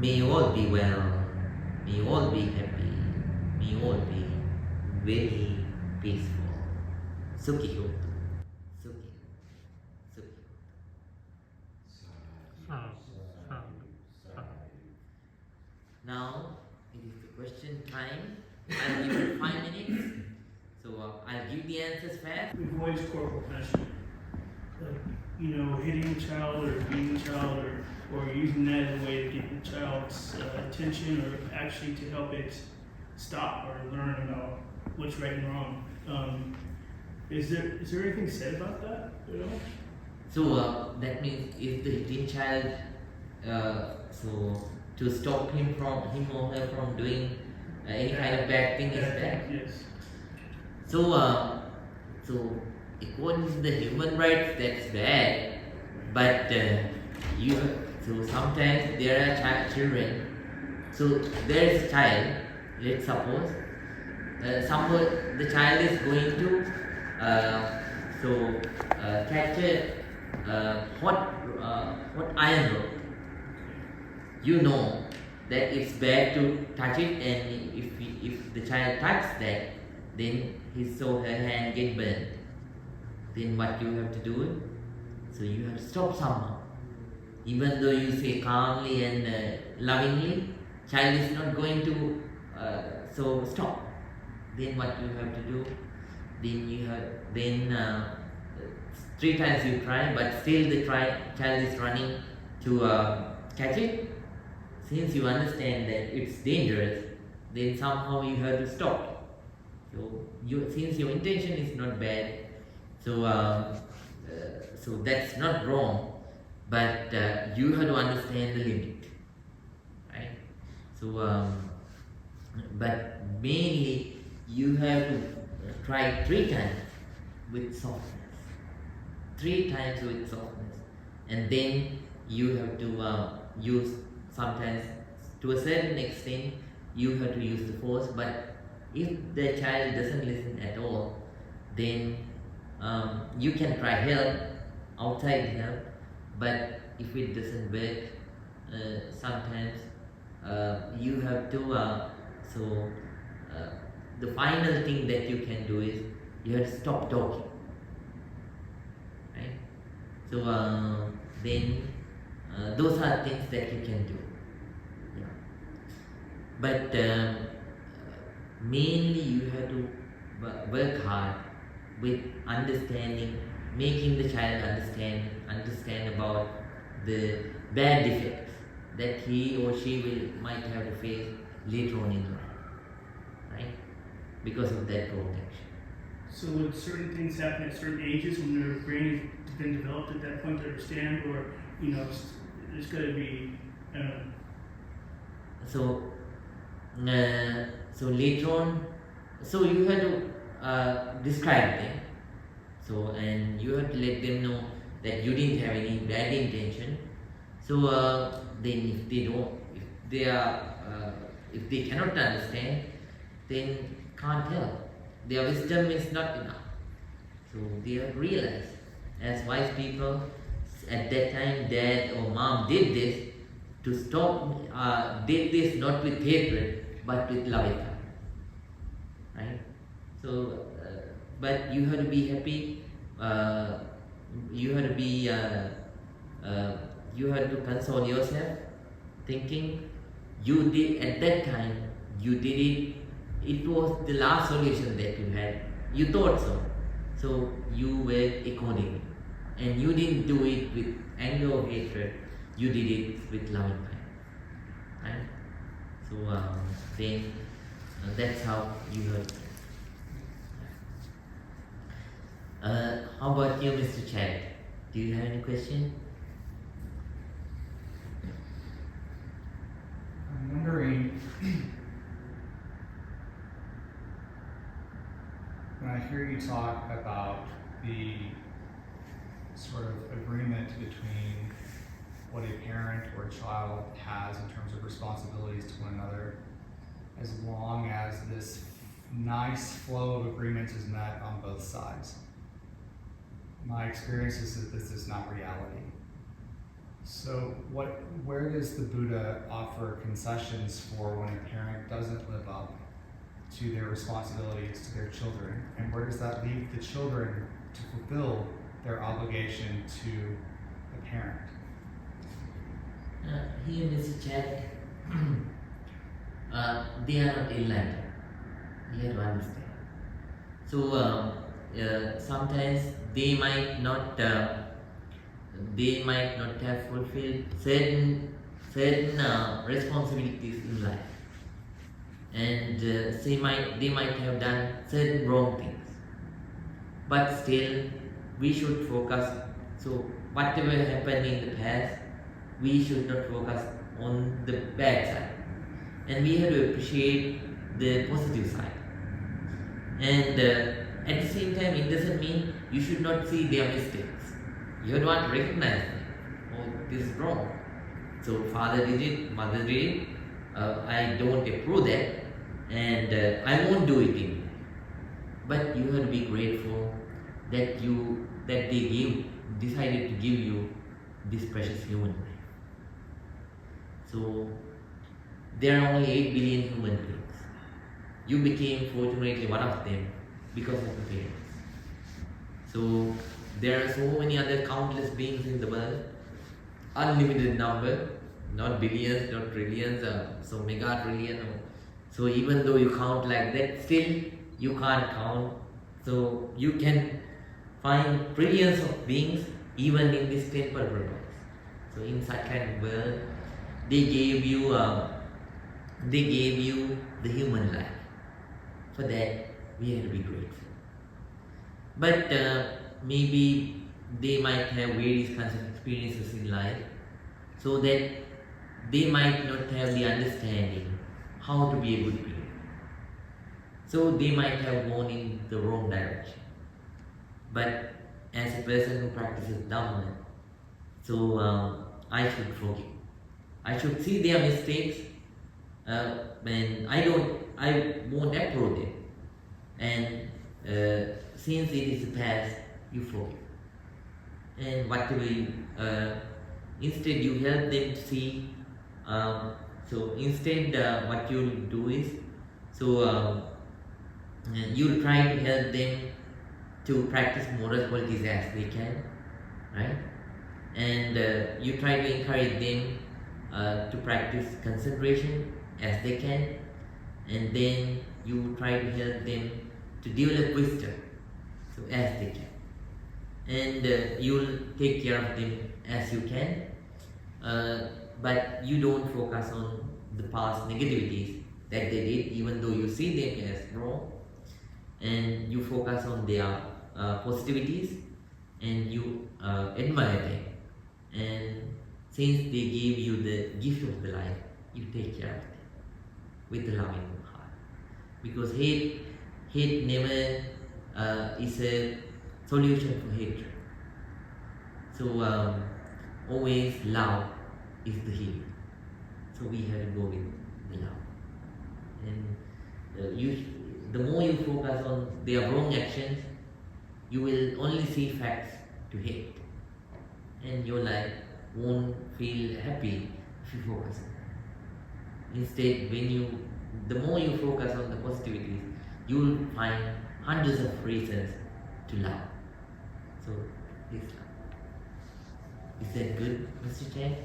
Speaker 1: May you all be well, may you all be happy, may you all be very peaceful. Sukhi hotu. Sukhi. Sukhi. Now it is the question time. I'll give you 5 minutes. So I'll give the answers fast.
Speaker 4: Avoids corporal punishment. Like, hitting the child or beating the child or using that as a way to get the child's attention or actually to help it stop or learn about what's right and wrong. Is there anything said about that at all?
Speaker 1: So that means if the teen child, to stop him or her from doing any kind of bad thing is bad.
Speaker 4: Yes.
Speaker 1: So according to the human rights, that's bad. But sometimes there are children. So there is a child. Let's suppose the child is going to catch a hot iron rod. You know that it's bad to touch it, and if the child touches that, then his or her hand get burned. Then what you have to do? So you have to stop somehow. Even though you say calmly and lovingly, child is not going to stop. Then what you have to do? Then 3 times you try, but still the child is running to catch it. Since you understand that it's dangerous, then somehow you have to stop. So since your intention is not bad, so that's not wrong, but you have to understand the limit, right? So, but mainly you have to try 3 times with softness. 3 times with softness, and then you have to use sometimes to a certain extent you have to use the force. But if the child doesn't listen at all, then you can try help, outside help, but if it doesn't work, sometimes you have to the final thing that you can do is you have to stop talking, right? So then those are things that you can do, yeah. But mainly you have to work hard with understanding, making the child understand about the bad effects that he or she might have to face later on in life, right? Because of that protection.
Speaker 4: So would certain things happen at certain ages when their brain has been developed at that point to understand, or there's got to be
Speaker 1: So later on, so you have to describe them. So, and you have to let them know that you didn't have any bad intention. So then if they cannot understand, then can't help. Their wisdom is not enough. So they have realized, as wise people at that time, dad or mom did this to stop, did this not with hatred but with loving, right? So but you have to be happy, you have to be you have to console yourself, thinking you did at that time, you did it, it was the last solution that you had, you thought so, so you were accordingly, and you didn't do it with anger or hatred, you did it with loving kindness, right? So then that's how you have to. How about you, Mr. Chad? Do you have any question?
Speaker 6: I'm wondering, when I hear you talk about the sort of agreement between what a parent or a child has in terms of responsibilities to one another, as long as this nice flow of agreements is met on both sides. My experience is that this is not reality. So where does the Buddha offer concessions for when a parent doesn't live up to their responsibilities to their children? And where does that leave the children to fulfill their obligation to the parent?
Speaker 1: Here, Mr. Chad, they are not enlightened. You have to understand. So sometimes they might not have fulfilled certain responsibilities in life, and they might have done certain wrong things. But still, we should focus. So whatever happened in the past, we should not focus on the bad side, and we have to appreciate the positive side. And at the same time, it doesn't mean you should not see their mistakes. You have to recognize them. Oh, this is wrong. So father did it, mother did it. I don't approve that, and I won't do it anymore. But you have to be grateful that they decided to give you this precious human life. So there are only 8 billion human beings. You became fortunately one of them because of the parents. So there are so many other countless beings in the world, unlimited number, not billions, not trillions, so mega trillion. So even though you count like that, still you can't count. So you can find trillions of beings even in this temple products. So in such kind of world, they gave you the human life. For that, we have to be grateful. But maybe they might have various kinds of experiences in life, so that they might not have the understanding how to be a good parent. So they might have gone in the wrong direction. But as a person who practices Dhamma, so I should forgive. I should see their mistakes, and I won't approve them. And since it is the past, you forgive. And whatever instead you help them to see. So instead, what you'll do is, so you'll try to help them to practice moral qualities as they can, right? And you try to encourage them to practice concentration as they can, and then you try to help them to develop wisdom, so as they can, and you'll take care of them as you can, but you don't focus on the past negativities that they did, even though you see them as wrong, and you focus on their positivities, and you admire them, and since they gave you the gift of the life, you take care of them with a loving heart, because hate never is a solution for hatred. So always love is the healing. So we have to go with the love, and the more you focus on their wrong actions, you will only see facts to hate, and your life won't feel happy if you focus on that. Instead, the more you focus on the positivities, you will find hundreds of reasons to love. So, this love. Is that good, Mr. Chen?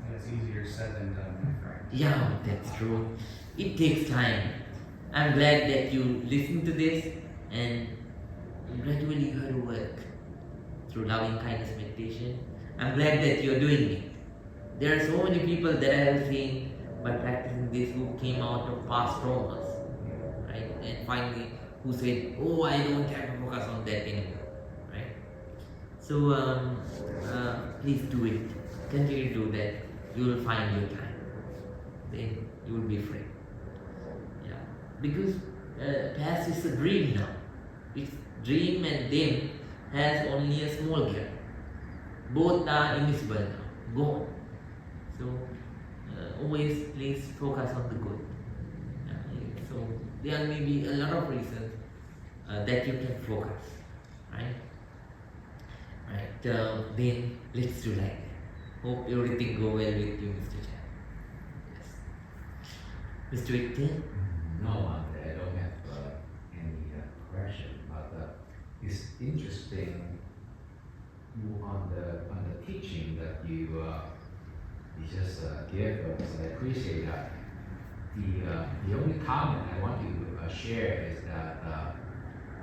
Speaker 6: Yeah, it's easier said than done, right?
Speaker 1: Yeah, that's true. It takes time. I'm glad that you listen to this and gradually you have to work through loving kindness meditation. I'm glad that you're doing it. There are so many people that I have seen by practicing this who came out of past traumas, right? And finally who said, oh, I don't have to focus on that anymore, right? So please do it. Continue to do that. You will find your time. Then you will be free. Yeah. Because past is a dream now. It's dream and them has only a small gap. Both are invisible now, gone. So always please focus on the good. So there may be a lot of reasons that you can focus, right? Right. Then let's do like that. Hope everything go well with you, Mr. Chan. Yes. Mr. Victor?
Speaker 7: No, Bhante, I don't have any question, but it's interesting on the teaching that you just gave us. I appreciate that. The only comment I want to share is that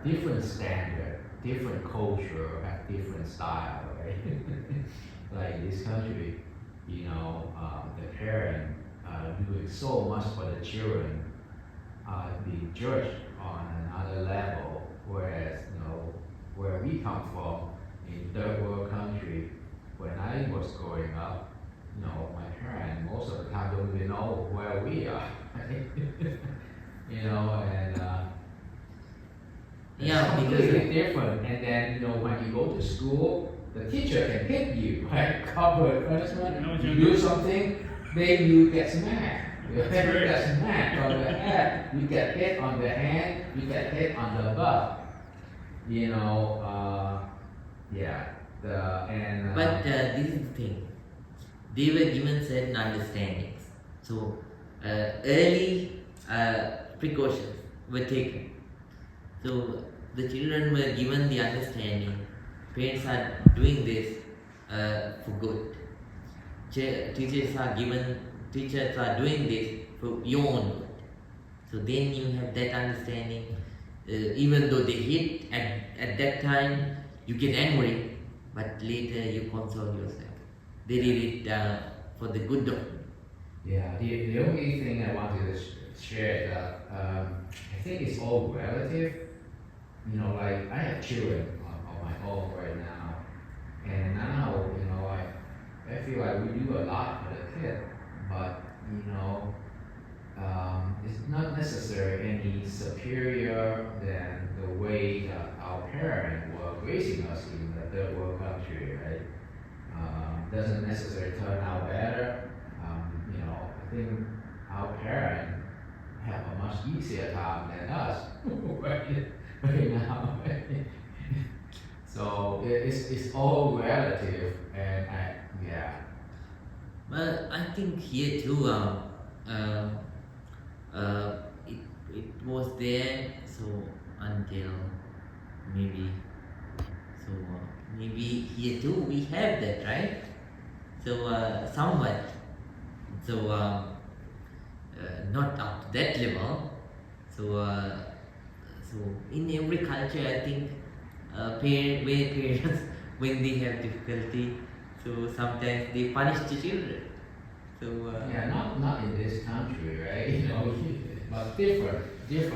Speaker 7: different standard, different culture have different style, right? Like this country, the parent doing so much for the children, being judged on another level, whereas where we come from in third world country, when I was growing up, my parents most of the time don't even know where we are, and
Speaker 1: Yeah,
Speaker 7: it's
Speaker 1: because
Speaker 7: completely different. And then when you go to school, the teacher can hit you, right? Corporal punishment. You do something, then you get smacked. You get smacked on the head. You get hit on the hand. You get hit on the butt.
Speaker 1: But this is the thing. They were given certain understandings. So early precautions were taken. So the children were given the understanding. Parents are doing this for good. Teachers are doing this for your own good. So then you have that understanding. Even though they hit at that time, you get angry, but later you console yourself. They did it for the good of you.
Speaker 7: Yeah, the only thing I wanted to share that I think it's all relative. Like I have children of my own right now, and now I feel like we do a lot for the kid, but it's not necessarily any superior than the way that our parents were raising us in the third world country, right? Doesn't necessarily turn out better. I think our parents have a much easier time than us right now. So it's all relative, and yeah.
Speaker 1: Well, I think here too, it was there, so until maybe, so maybe here too we have that, right? So somewhat, so not up to that level. So so in every culture, I think parents when they have difficulty, so sometimes they punish the children. So
Speaker 7: Yeah, not in this country, right? But different.
Speaker 1: that's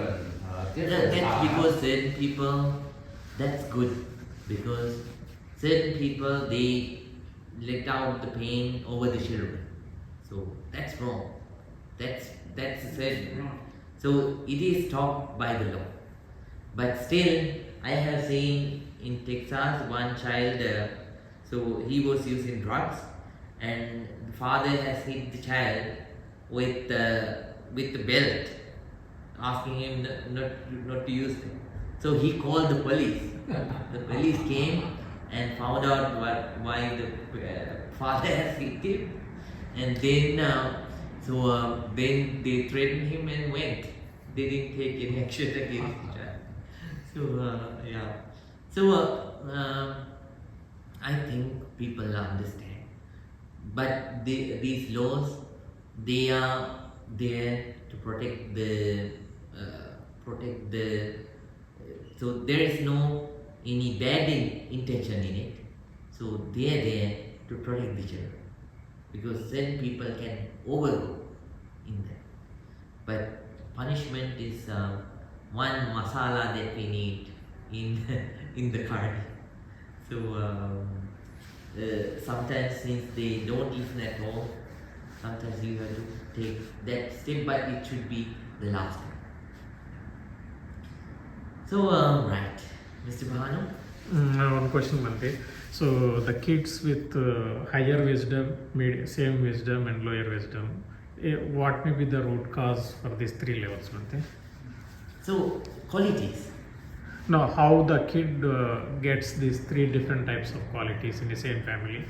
Speaker 7: style.
Speaker 1: because certain people, that's good, because certain people they let out the pain over the children. So that's wrong. That's certain. So it is stopped by the law. But still, I have seen in Texas one child. So he was using drugs, and the father has hit the child with the belt, asking him not to use it. So he called the police. The police came and found out why the father has hit him, and then then they threatened him and went. They didn't take any action against the child. So yeah. So I think people understand, but these laws, they are there to protect the so there is no any bad intention in it. So they are there to protect the children, because then people can overgo in that. But punishment is one masala that we need in the curry. So sometimes since they don't listen at all, sometimes you have to take that step, but it should be the last one. So right, Mr. Bhanu.
Speaker 8: One question, Bhante. So the kids with higher wisdom, same wisdom and lower wisdom, what may be the root cause for these three levels, Bhante?
Speaker 1: So qualities.
Speaker 8: No, how the kid gets these three different types of qualities in the same family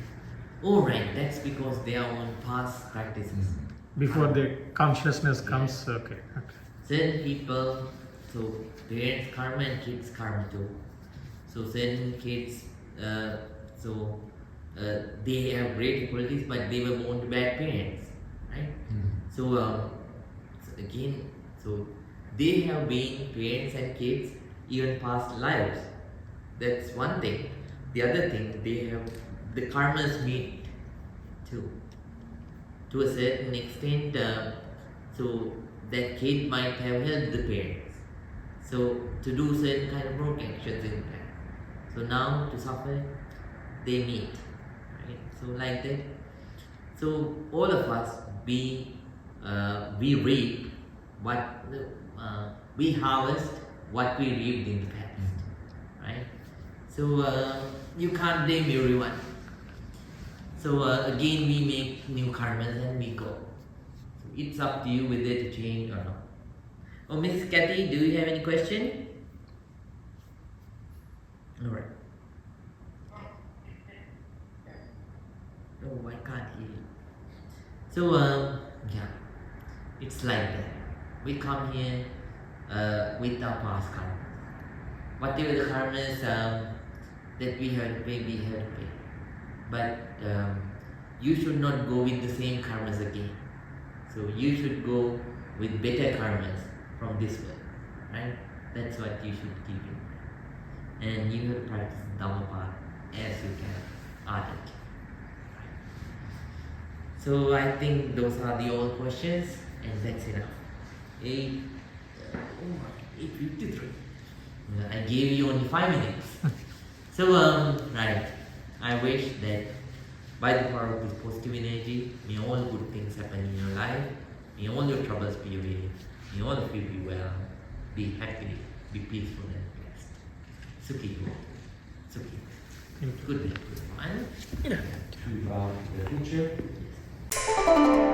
Speaker 1: Oh right, that's because they are on past practices.
Speaker 8: before the consciousness comes. Okay.
Speaker 1: Certain people, so parents karma and kids karma too. So certain kids, they have great qualities, but they were born to bad parents, right? So again, so they have been parents and kids even past lives. That's one thing. The other thing, they have the karmas meet too. To a certain extent, so that kid might have helped the parents. So to do certain kind of wrong actions in life. So now to suffer, they meet, right? So like that. So all of us, we reap what we harvest what we reaped in the past, right? So you can't blame everyone. So again, we make new karmas and we go. So it's up to you whether to change or not. Oh, Mrs. Kathy, do you have any question? All right. Oh, I can't hear you. So yeah, it's like that. We come here with our past karmas. Whatever the karmas that we have to pay, we have to pay. But you should not go with the same karmas again. So you should go with better karmas from this world, right? That's what you should keep in mind. And you have to practice Dhamma path as you can ardently. So I think those are the all questions, and that's enough. 8:53. I gave you only 5 minutes. So right, I wish that by the power of this positive energy, may all good things happen in your life. In all your troubles, be away. In all of you, be well. Be happy. Be peaceful and blessed. Sukhi ho. Sukhi ho. Good day.
Speaker 7: To the future.